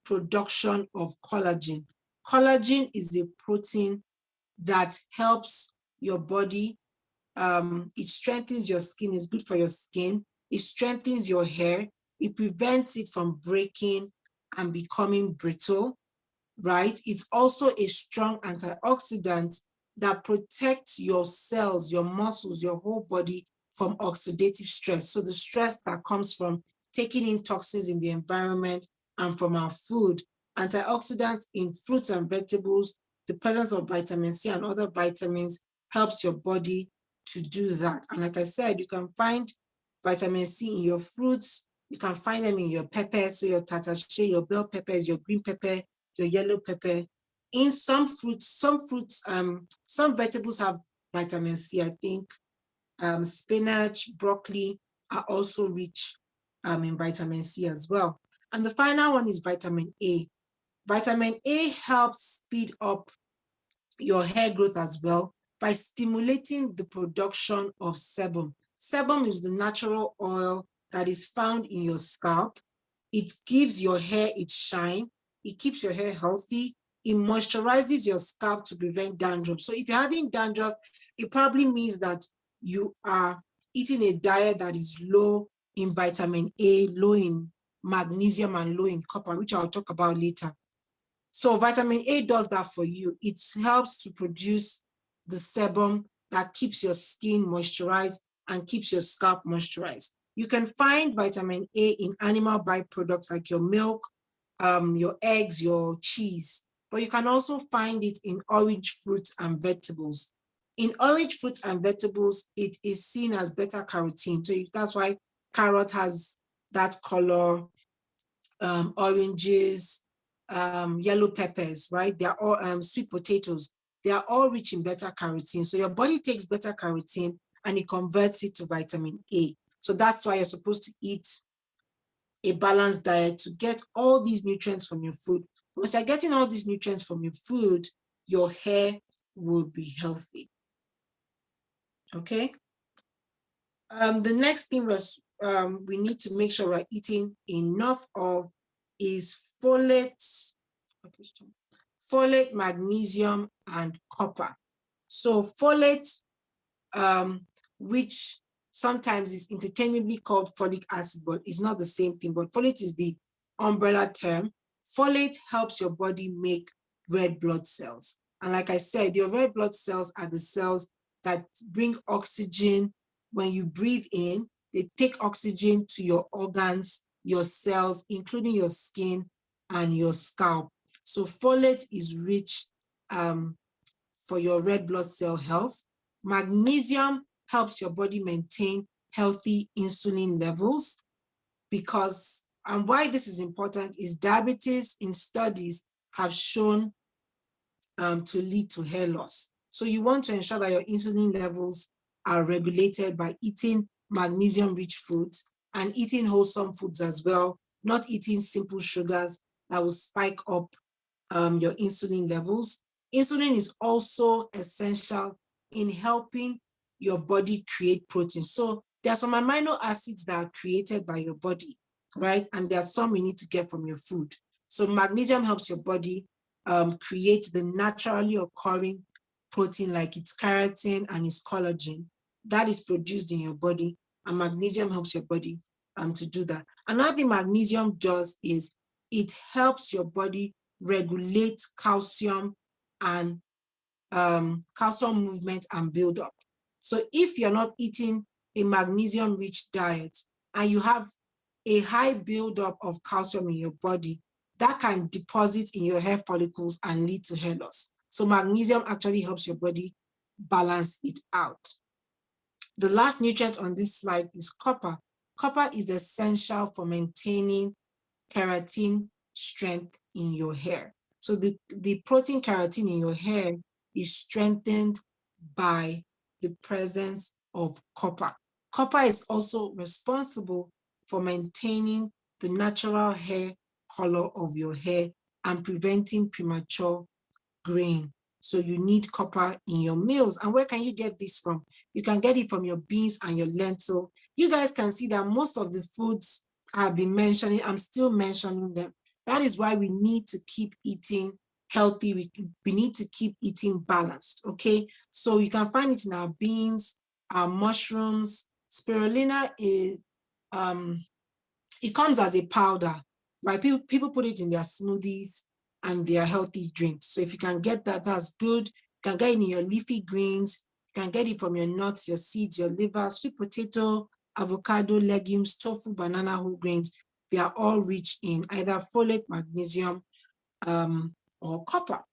production of collagen. Collagen is a protein that helps your body. It strengthens your skin, it's good for your skin. It strengthens your hair. It prevents it from breaking and becoming brittle, right? It's also a strong antioxidant that protects your cells, your muscles, your whole body from oxidative stress. So the stress that comes from taking in toxins in the environment and from our food. Antioxidants in fruits and vegetables, the presence of vitamin C and other vitamins helps your body to do that. And like I said, you can find vitamin C in your fruits, you can find them in your peppers, so your tatashe, your bell peppers, your green pepper, your yellow pepper. In some fruits, some vegetables have vitamin C. I think spinach, broccoli are also rich in vitamin C as well. And the final one is vitamin A. Vitamin A helps speed up your hair growth as well by stimulating the production of sebum. Sebum is the natural oil that is found in your scalp. It gives your hair its shine. It keeps your hair healthy. It moisturizes your scalp to prevent dandruff. So if you're having dandruff, it probably means that you are eating a diet that is low in vitamin A, low in magnesium, and low in copper, which I'll talk about later. So vitamin A does that for you. It helps to produce the sebum that keeps your skin moisturized and keeps your scalp moisturized. You can find vitamin A in animal byproducts like your milk, your eggs, your cheese, but you can also find it in orange fruits and vegetables. In orange fruits and vegetables, it is seen as beta carotene. So that's why carrot has that color, oranges, yellow peppers, right? They're all sweet potatoes. They are all rich in beta carotene. So your body takes beta carotene and it converts it to vitamin A. So that's why you're supposed to eat a balanced diet to get all these nutrients from your food. Once you're getting all these nutrients from your food, your hair will be healthy. Okay. The next thing was we need to make sure we're eating enough of is folate, magnesium, and copper. So folate, which sometimes is interchangeably called folic acid, but it's not the same thing. But folate is the umbrella term. Folate helps your body make red blood cells. And like I said, your red blood cells are the cells that bring oxygen. When you breathe in, they take oxygen to your organs, your cells, including your skin and your scalp. So folate is rich for your red blood cell health. Magnesium helps your body maintain healthy insulin levels because, and why this is important is diabetes in studies have shown to lead to hair loss. So you want to ensure that your insulin levels are regulated by eating magnesium-rich foods and eating wholesome foods as well, not eating simple sugars that will spike up your insulin levels. Insulin is also essential in helping your body create protein. So there are some amino acids that are created by your body, right? And there are some you need to get from your food. So magnesium helps your body create the naturally occurring protein like its keratin and its collagen that is produced in your body, and magnesium helps your body to do that. Another thing magnesium does is it helps your body regulate calcium and calcium movement and buildup. So if you're not eating a magnesium-rich diet and you have a high buildup of calcium in your body, that can deposit in your hair follicles and lead to hair loss. So magnesium actually helps your body balance it out. The last nutrient on this slide is copper. Copper is essential for maintaining keratin strength in your hair. So the protein keratin in your hair is strengthened by the presence of copper. Copper is also responsible for maintaining the natural hair color of your hair and preventing premature graying. So you need copper in your meals. And where can you get this from? You can get it from your beans and your lentil. You guys can see that most of the foods I've been mentioning, I'm still mentioning them. That is why we need to keep eating healthy. We need to keep eating balanced, okay? So you can find it in our beans, our mushrooms. Spirulina is, it comes as a powder, right? People put it in their smoothies and their healthy drinks. So if you can get that, that's good. You can get it in your leafy greens. You can get it from your nuts, your seeds, your liver, sweet potato, avocado, legumes, tofu, banana, whole grains. They are all rich in either folate, magnesium, or copper.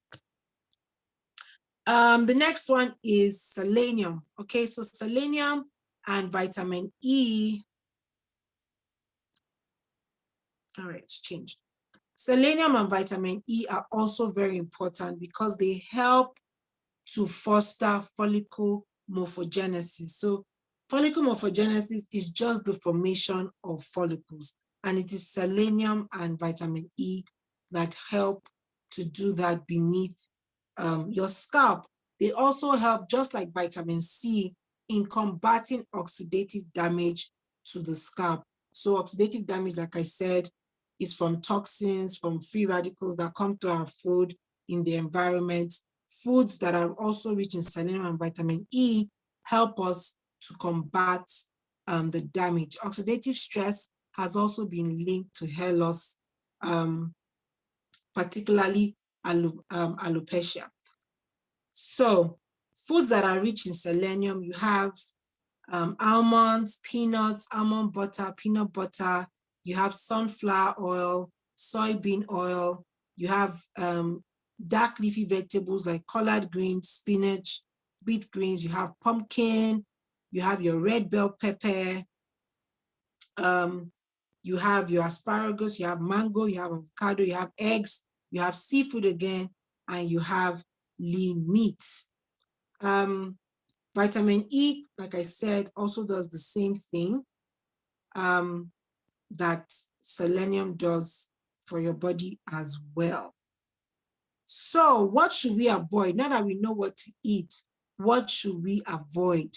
The next one is selenium. Okay, so selenium and vitamin E. All right, it's changed. Selenium and vitamin E are also very important because they help to foster follicle morphogenesis. So follicle morphogenesis is just the formation of follicles, and it is selenium and vitamin E that help to do that beneath your scalp. They also help, just like vitamin C, in combating oxidative damage to the scalp. So oxidative damage, like I said, is from toxins, from free radicals that come to our food in the environment. Foods that are also rich in selenium and vitamin E help us to combat the damage. Oxidative stress has also been linked to hair loss, particularly alopecia. So foods that are rich in selenium, you have almonds, peanuts, almond butter, peanut butter, you have sunflower oil, soybean oil, you have dark leafy vegetables like collard greens, spinach, beet greens, you have pumpkin, you have your red bell pepper, you have your asparagus, you have mango, you have avocado, you have eggs, you have seafood again, and you have lean meats. Vitamin E, like I said, also does the same thing that selenium does for your body as well. So what should we avoid? Now that we know what to eat, what should we avoid?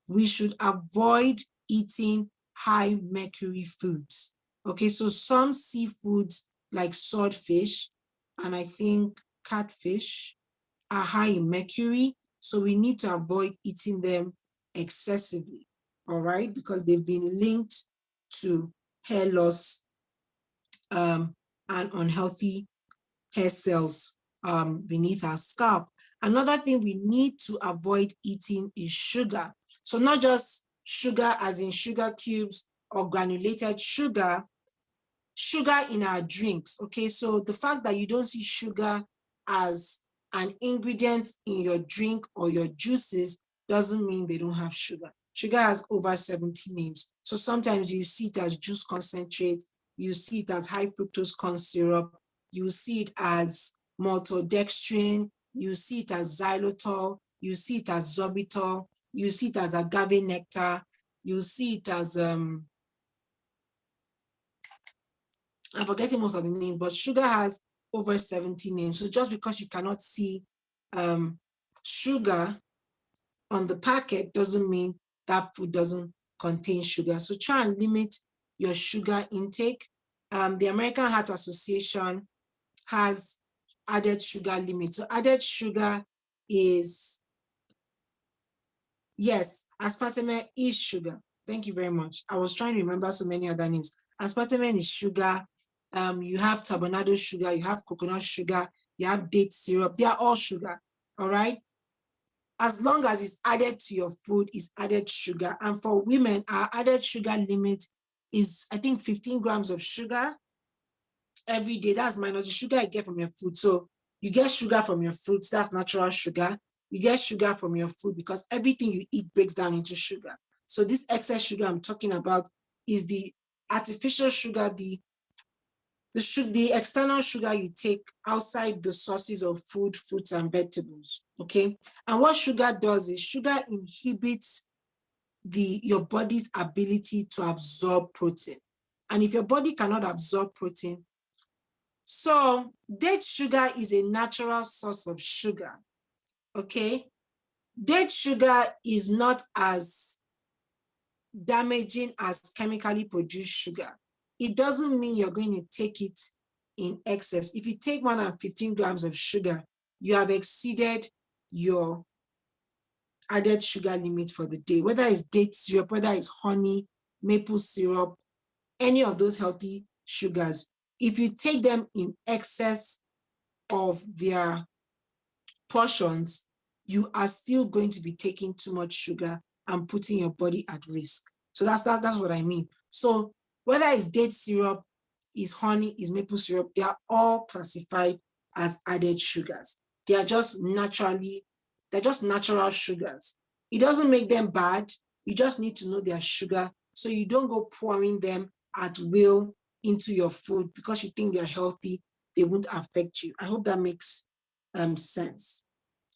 We should avoid eating high mercury foods. Okay, so some seafoods like swordfish and I think catfish are high in mercury, so we need to avoid eating them excessively, all right, because they've been linked to hair loss and unhealthy hair cells beneath our scalp. Another thing we need to avoid eating is sugar. So not just sugar as in sugar cubes or granulated sugar, sugar in our drinks, okay? So the fact that you don't see sugar as an ingredient in your drink or your juices doesn't mean they don't have sugar. Sugar has over 70 names. So sometimes you see it as juice concentrate, you see it as high fructose corn syrup, you see it as maltodextrin, you see it as xylitol, you see it as sorbitol, you see it as agave nectar, you see it as I'm forgetting most of the names, but sugar has over 70 names. So just because you cannot see sugar on the packet doesn't mean that food doesn't contain sugar. So try and limit your sugar intake. The American Heart Association has added sugar limit. So added sugar is, yes, aspartame is sugar. Thank you very much. I was trying to remember so many other names. Aspartame is sugar. You have turbinado sugar, you have coconut sugar, you have date syrup. They are all sugar, all right? As long as it's added to your food, it's added sugar. And for women, our added sugar limit is, I think, 15 grams of sugar every day. That's minus the sugar I get from your food. So you get sugar from your fruits, that's natural sugar. You get sugar from your food because everything you eat breaks down into sugar. So this excess sugar I'm talking about is the artificial sugar, the external sugar you take outside the sources of food, fruits, and vegetables, okay? And what sugar does is sugar inhibits your body's ability to absorb protein. And if your body cannot absorb protein, so date sugar is a natural source of sugar, okay? Date sugar is not as damaging as chemically produced sugar. It doesn't mean you're going to take it in excess. If you take more than 15 grams of sugar, you have exceeded your added sugar limit for the day, whether it's date syrup, whether it's honey, maple syrup, any of those healthy sugars. If you take them in excess of their portions, you are still going to be taking too much sugar and putting your body at risk. So that's what I mean. So whether it's date syrup, is honey, is maple syrup, they are all classified as added sugars. They are just natural sugars. It doesn't make them bad. You just need to know they are sugar so you don't go pouring them at will into your food because you think they're healthy, they won't affect you. I hope that makes sense.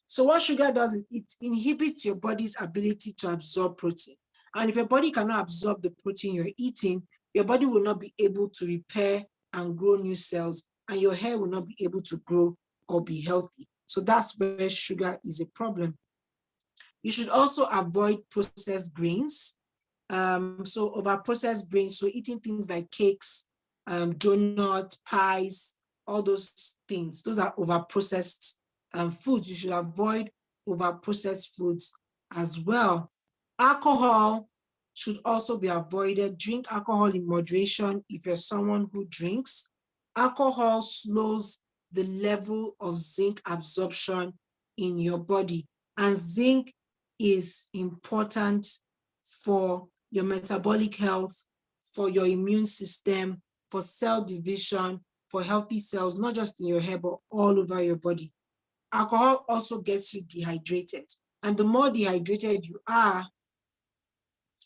So what sugar does is it inhibits your body's ability to absorb protein. And if your body cannot absorb the protein you're eating, your body will not be able to repair and grow new cells, and your hair will not be able to grow or be healthy. So that's where sugar is a problem. You should also avoid processed grains. So over processed grains, so eating things like cakes, donuts, pies, all those things, those are over processed foods. You should avoid over processed foods as well. Alcohol, should also be avoided. Drink alcohol in moderation if you're someone who drinks. Alcohol slows the level of zinc absorption in your body, and zinc is important for your metabolic health, for your immune system, for cell division, for healthy cells, not just in your hair, but all over your body. Alcohol also gets you dehydrated. And the more dehydrated you are,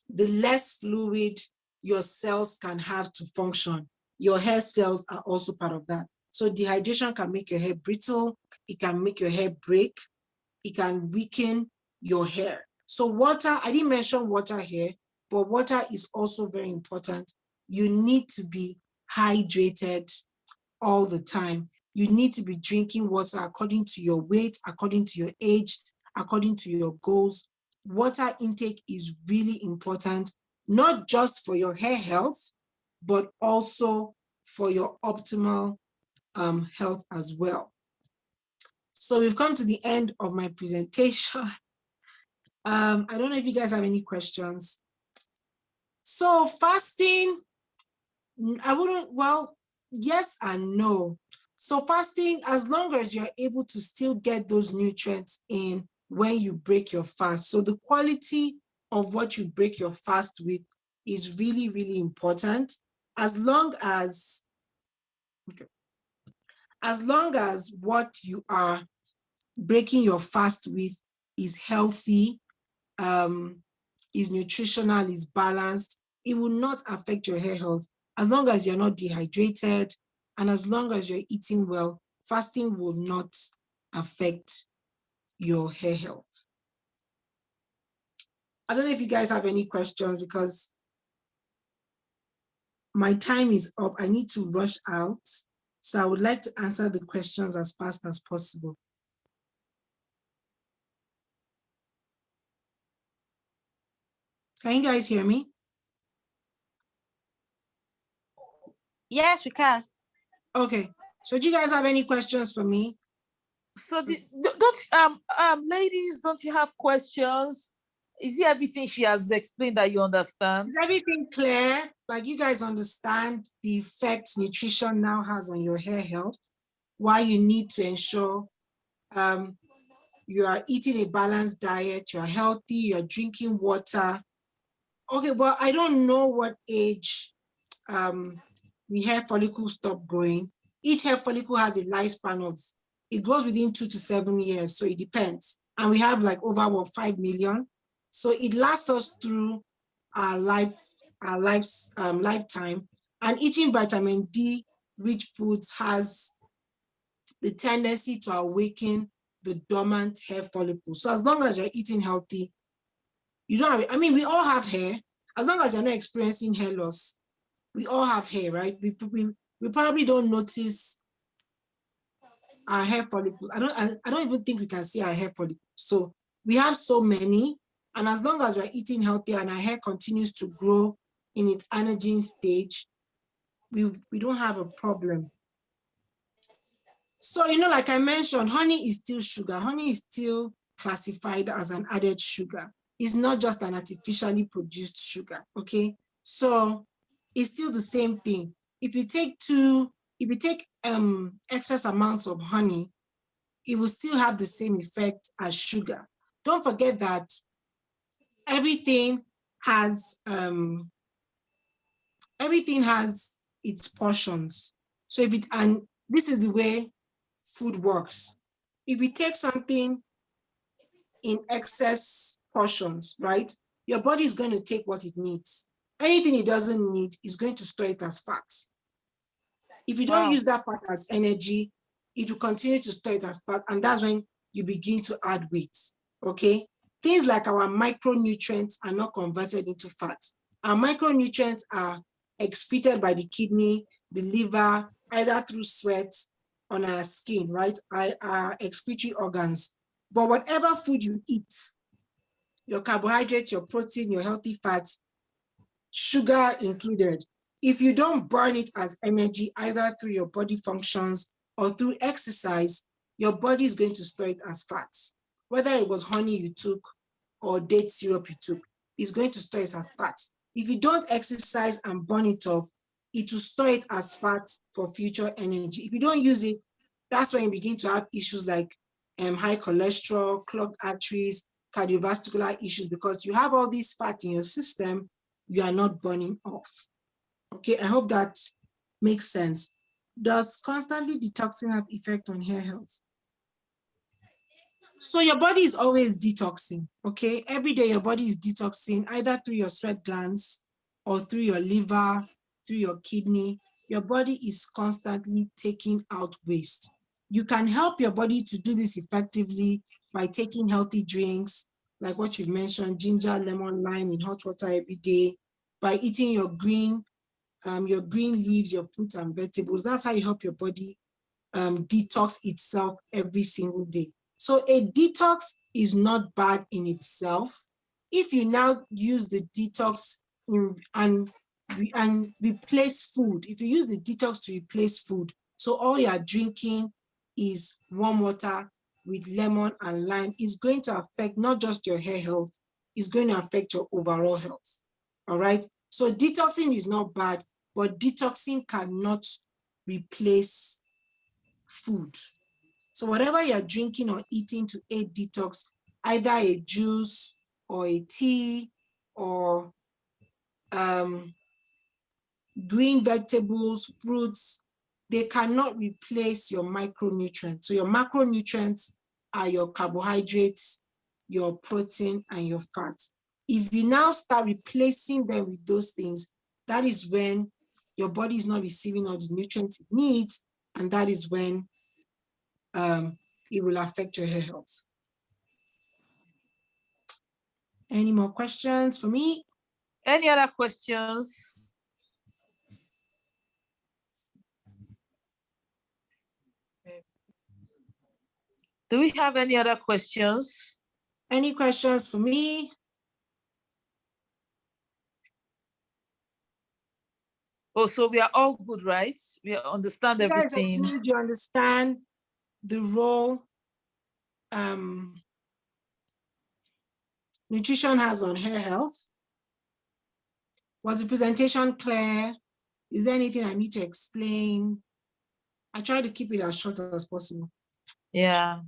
the less fluid your cells can have to function. Your hair cells are also part of that. So dehydration can make your hair brittle, it can make your hair break, it can weaken your hair. So water, I didn't mention water here, but water is also very important. You need to be hydrated all the time. You need to be drinking water according to your weight, according to your age, according to your goals. Water intake is really important, not just for your hair health, but also for your optimal health as well. So we've come to the end of my presentation. I don't know if you guys have any questions. So fasting, I wouldn't, well, yes and no. So fasting, as long as you're able to still get those nutrients in when you break your fast. So the quality of what you break your fast with is really, really important. As long as what you are breaking your fast with is healthy, is nutritional, is balanced, it will not affect your hair health. As long as you're not dehydrated and as long as you're eating well, fasting will not affect your hair health. I don't know if you guys have any questions because my time is up. I need to rush out. So I would like to answer the questions as fast as possible. Can you guys hear me? Yes, we can. Okay. So do you guys have any questions for me? So ladies, don't you have questions? Is it everything she has explained that you understand? Is everything clear? Like you guys understand the effects nutrition now has on your hair health? Why you need to ensure you are eating a balanced diet, you're healthy, you're drinking water. Okay, well, I don't know what age the hair follicles stop growing. Each hair follicle has a lifespan of, it grows within 2 to 7 years, so it depends. And we have like over 5 million. So it lasts us through our lifetime. And eating vitamin D rich foods has the tendency to awaken the dormant hair follicles. So as long as you're eating healthy, you don't have, I mean, we all have hair. As long as you're not experiencing hair loss, we all have hair, right? We probably don't notice our hair follicles. I don't even think we can see our hair follicles. So we have so many, and as long as we're eating healthy and our hair continues to grow in its anagen stage, we don't have a problem. So, like I mentioned, honey is still sugar. Honey is still classified as an added sugar. It's not just an artificially produced sugar, okay? So it's still the same thing. If you take excess amounts of honey, it will still have the same effect as sugar. Don't forget that everything has its portions. So and this is the way food works. If you take something in excess portions, right, your body is going to take what it needs. Anything it doesn't need is going to store it as fat. If you don't use that fat as energy, it will continue to store it as fat, and that's when you begin to add weight, okay? Things like our micronutrients are not converted into fat. Our micronutrients are excreted by the kidney, the liver, either through sweat, on our skin, right? Our excretory organs. But whatever food you eat, your carbohydrates, your protein, your healthy fats, sugar included, if you don't burn it as energy, either through your body functions or through exercise, your body is going to store it as fat. Whether it was honey you took or date syrup you took, it's going to store it as fat. If you don't exercise and burn it off, it will store it as fat for future energy. If you don't use it, that's when you begin to have issues like high cholesterol, clogged arteries, cardiovascular issues, because you have all this fat in your system you are not burning off. Okay, I hope that makes sense. Does constantly detoxing have effect on hair health? So your body is always detoxing, okay? Every day your body is detoxing either through your sweat glands or through your liver, through your kidney. Your body is constantly taking out waste. You can help your body to do this effectively by taking healthy drinks, like what you've mentioned, ginger, lemon, lime in hot water every day, by eating your green leaves, your fruits and vegetables. That's how you help your body detox itself every single day. So a detox is not bad in itself. If you now use the detox and replace food, if you use the detox to replace food, so all you're drinking is warm water with lemon and lime, is going to affect not just your hair health, it's going to affect your overall health. All right. So detoxing is not bad, but detoxing cannot replace food. So whatever you're drinking or eating to aid detox, either a juice or a tea or green vegetables, fruits, they cannot replace your micronutrients. So your macronutrients are your carbohydrates, your protein, and your fat. If you now start replacing them with those things, that is when your body is not receiving all the nutrients it needs, and that is when it will affect your hair health. Any more questions for me? Any other questions? Do we have any other questions? Any questions for me? Oh, so we are all good, right? We understand You guys are everything. good, you understand the role nutrition has on hair health. Was the presentation clear? Is there anything I need to explain? I try to keep it as short as possible. Yeah.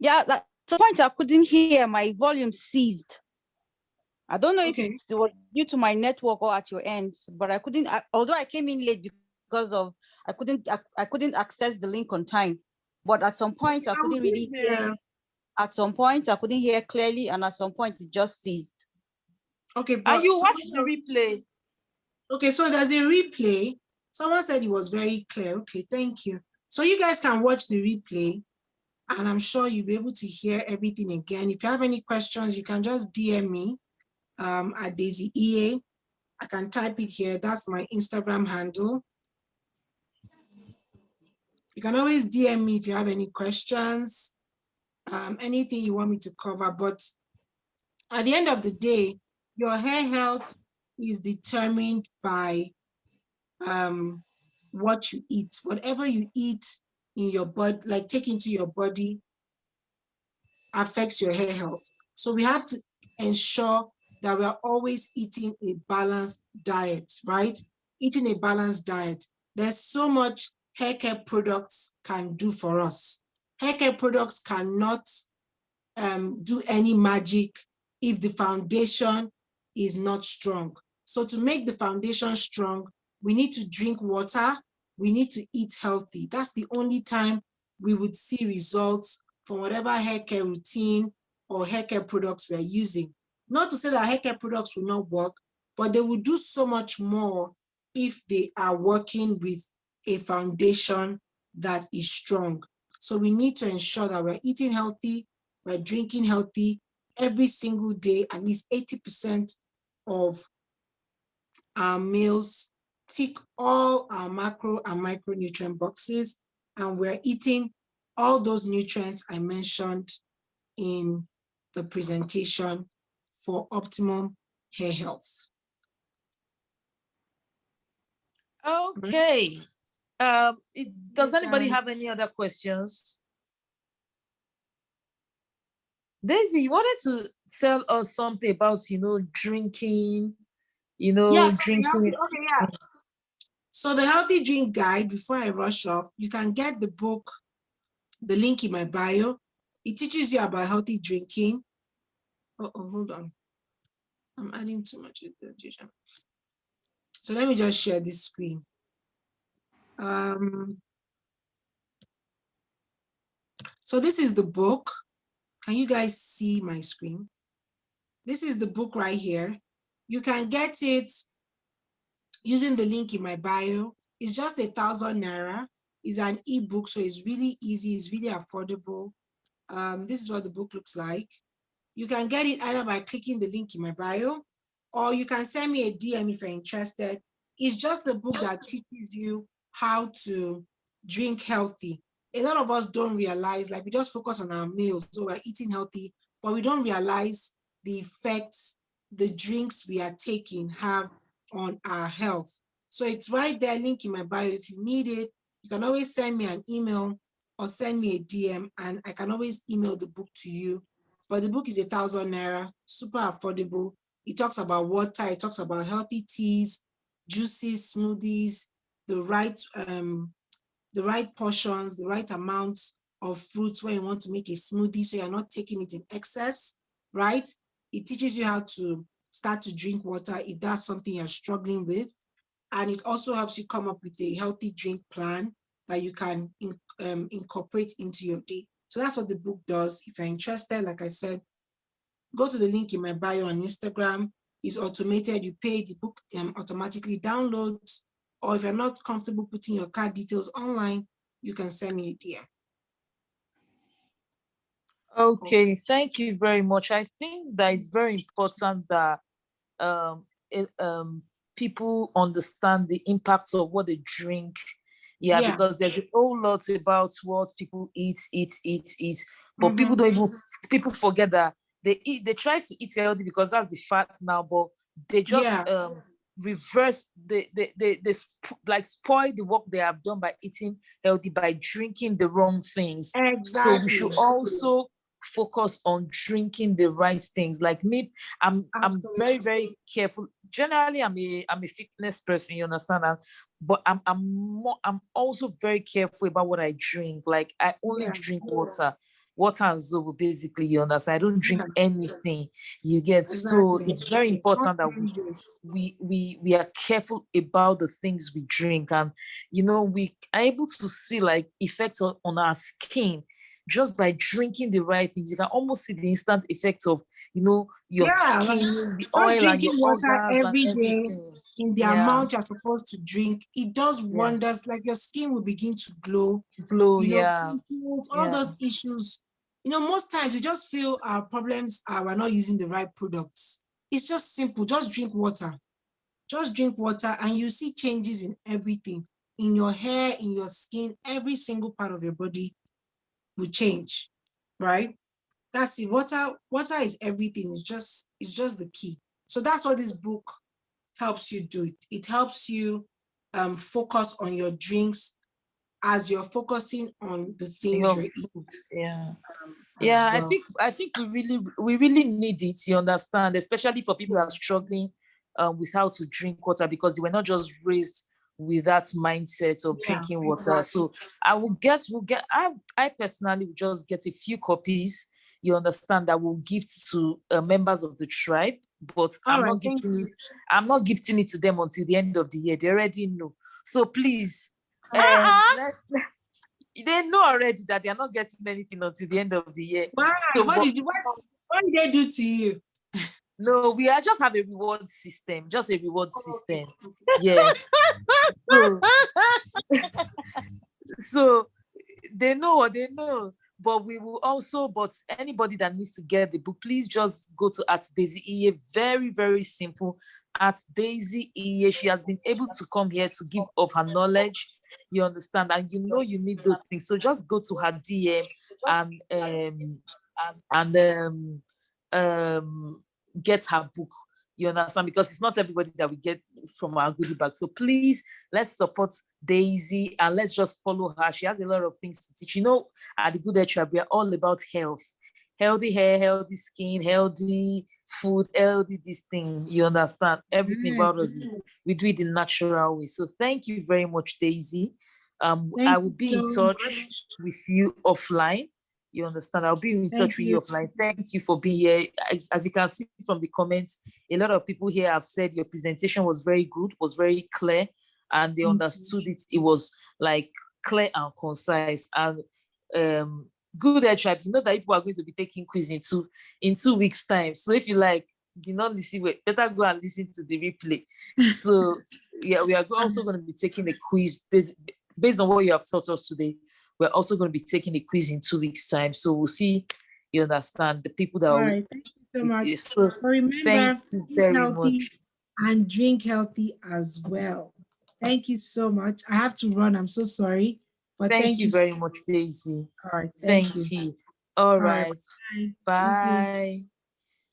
Yeah, at some point I couldn't hear, my volume ceased. I don't know if Okay. it was due to my network or at your end, but I couldn't, although I came in late because of, I couldn't access the link on time. But at some point I couldn't really hear. At some point I couldn't hear clearly, and at some point it just ceased. Okay, And but you watched the replay. okay, so there's a replay. Someone said it was very clear. Okay, thank you. So you guys can watch the replay, and I'm sure you'll be able to hear everything again. If you have any questions, you can just DM me at Daisy Iyeh. I can type it here. That's my Instagram handle. You can always DM me if you have any questions, anything you want me to cover. But at the end of the day, your hair health is determined by what you eat. Whatever you eat in your body, like take into your body, affects your hair health. So we have to ensure that we're always eating a balanced diet, right? Eating a balanced diet. There's so much hair care products can do for us. Hair care products cannot do any magic if the foundation is not strong. So to make the foundation strong, we need to drink water, we need to eat healthy. That's the only time we would see results from whatever hair care routine or hair care products we're using. Not to say that hair care products will not work, but they will do so much more if they are working with a foundation that is strong. So we need to ensure that we're eating healthy, we're drinking healthy every single day. At least 80% of our meals tick all our macro and micronutrient boxes, and we're eating all those nutrients I mentioned in the presentation for optimum hair health. Okay. Does anybody have any other questions? Daisy, you wanted to tell us something about, drinking, Yes. drinking. Okay, yeah. So the healthy drink guide, before I rush off, you can get the book, the link in my bio. It teaches you about healthy drinking. Oh, hold on. I'm adding too much information. So let me just share this screen. So this is the book. Can you guys see my screen? This is the book right here. You can get it using the link in my bio. It's just 1,000 naira. It's an ebook, so it's really easy. It's really affordable. This is what the book looks like. You can get it either by clicking the link in my bio, or you can send me a DM if you're interested. It's just a book that teaches you how to drink healthy. A lot of us don't realize, like we just focus on our meals, so we're eating healthy, but we don't realize the effects the drinks we are taking have on our health. So it's right there, link in my bio. If you need it, you can always send me an email or send me a DM, and I can always email the book to you. But the book is 1,000 naira, super affordable. It talks about water, it talks about healthy teas, juices, smoothies, the right portions, the right amounts of fruits when you want to make a smoothie, so you're not taking it in excess, right? It teaches you how to start to drink water if that's something you're struggling with. And it also helps you come up with a healthy drink plan that you can incorporate into your day. So that's what the book does. If you're interested, like I said, go to the link in my bio on Instagram. It's automated. You pay, the book automatically downloads. Or if you're not comfortable putting your card details online, you can send me a DM. Okay, thank you very much. I think that it's very important that um, people understand the impacts of what they drink. Yeah, Yeah. because there's a whole lot about what people eat. But people Mhm. don't even, people forget that they try to eat healthy because that's the fact now, but they just Yeah. reverse, like spoil the work they have done by eating healthy, by drinking the wrong things. So we should Exactly. also focus on drinking the right things. Like me, I'm very, Absolutely. very careful. Generally, I'm a fitness person, you understand that? But I'm also very careful about what I drink. Like I only Yeah. drink water and zobo, basically, you understand. I don't drink Yeah. anything, you get. So Exactly. it's very Not important that every day. we are careful about the things we drink, and we are able to see like effects on our skin just by drinking the right things. You can almost see the instant effects of your Yeah, skin, like the just oil and your drinking water organs and every day everything. in the Yeah, amount you're supposed to drink, it does yeah. wonders. Like your skin will begin to glow, Glow, you know, yeah, pimples, all yeah. those issues. Most times we just feel our problems are we're not using the right products. It's just simple. Just drink water. Just drink water and you see changes in everything. In your hair, in your skin, every single part of your body will change, right? That's it. Water is everything. It's just the key. So that's what this book helps you do. It helps you focus on your drinks as you're focusing on the things Your you're eating food, yeah. as Yeah, I well. think I think we really need it, you understand, especially for people who are struggling with how to drink water, because they were not just raised with that mindset of Yeah, drinking water. exactly. So I personally will just get a few copies, you understand, that will give to members of the tribe, but All right, thank you. I'm not gifting it to them until the end of the year. They already know. So please, Uh-uh. let's they know already that they are not getting anything until the end of the year. Why? So, What but did you what did they do to you? no, we are just have a reward system, just a reward Oh, okay, system. okay. Yes. So, so they know what they know. But we will also, but anybody that needs to get the book, please just go to at Daisy Iyeh. Very, very simple. At Daisy Iyeh. She has been able to come here to give up her knowledge. You understand? And you need those things. So just go to her DM and and get her book. You understand? Because it's not everybody that we get from our goodie bag. So please, let's support Daisy and let's just follow her. She has a lot of things to teach. At the Good Tribe, we are all about health. healthy hair, healthy skin, healthy food, healthy this thing. You understand? Everything about us, we do it the natural way. So thank you very much, Daisy. Thank I will be in you so touch much. with you offline. You understand? I'll be in Thank touch with you you. offline. Thank you for being here. As you can see from the comments, a lot of people here have said your presentation was very good, was very clear, and they understood it. It was like clear and concise. And good head tribe, you know that people are going to be taking quiz in 2 weeks' time. So if you like, do not listen, better go and listen to the replay. So yeah, we are also going to be taking a quiz based on what you have taught us today. We're also going to be taking a quiz in 2 weeks' time. So we'll see, you understand, the people that All will. right. Thank you so much. So But remember, thank you eat very healthy much. and drink healthy as well. Thank you so much. I have to run. I'm so sorry. But Thank you so very much, Daisy. All right. Thank you. you. All All right. right. Bye.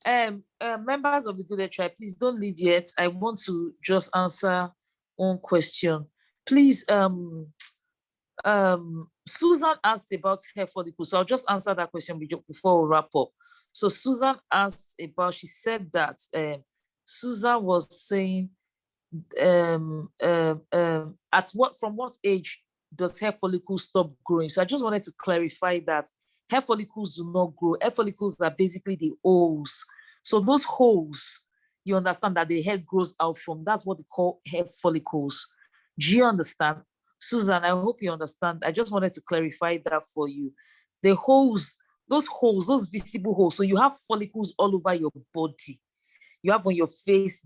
Bye. Members of the Good Head Tribe, please don't leave yet. I want to just answer one question. Please, Susan asked about hair follicles, so I'll just answer that question before we wrap up. So Susan asked about, she said that Susan was saying, from what age does hair follicles stop growing? So I just wanted to clarify that hair follicles do not grow. Hair follicles are basically the holes. So those holes, you understand that the hair grows out from, that's what they call hair follicles. Do you understand? Susan, I hope you understand. I just wanted to clarify that for you. The holes, those visible holes. So you have follicles all over your body. You have on your face,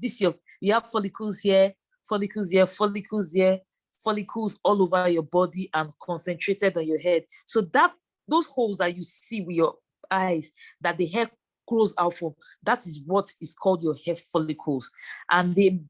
you have follicles here, follicles here, follicles here, follicles all over your body and concentrated on your head. So those holes that you see with your eyes, that the hair grows out from, that is what is called your hair follicles. And the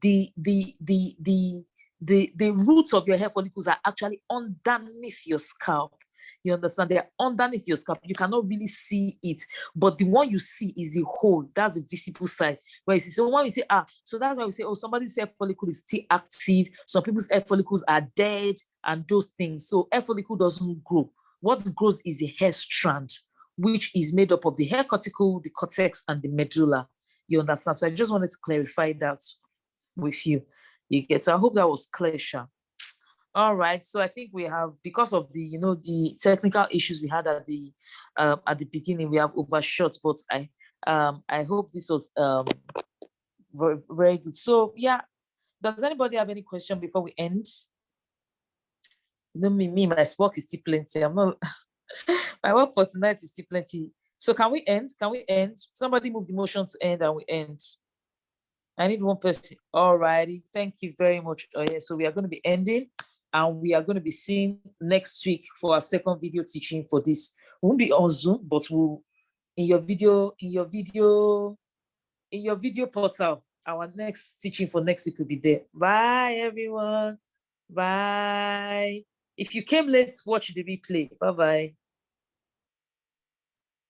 roots of your hair follicles are actually underneath your scalp. You understand? They're underneath your scalp. You cannot really see it, but the one you see is the hole. That's the visible side. Where you see, so when you say, so that's why we say, oh, somebody's hair follicle is still active. Some people's hair follicles are dead and those things. So hair follicle doesn't grow. What grows is a hair strand, which is made up of the hair cuticle, the cortex, and the medulla. You understand? So I just wanted to clarify that with you. You get, so I hope that was clear, Sha. All right, so I think we have, because of the the technical issues we had at the beginning, we have overshot, but I hope this was very, very good. So yeah, does anybody have any question before we end? Me, my work is still plenty. I'm not my work for tonight is still plenty. So can we end? Somebody move the motion to end and we end. I need one person. All righty. Thank you very much. Oh, yeah. So we are going to be ending, and we are going to be seeing next week for our second video teaching for this. We won't be on Zoom, but we'll in your video portal. Our next teaching for next week will be there. Bye, everyone. Bye. If you came late, watch the replay. Bye-bye.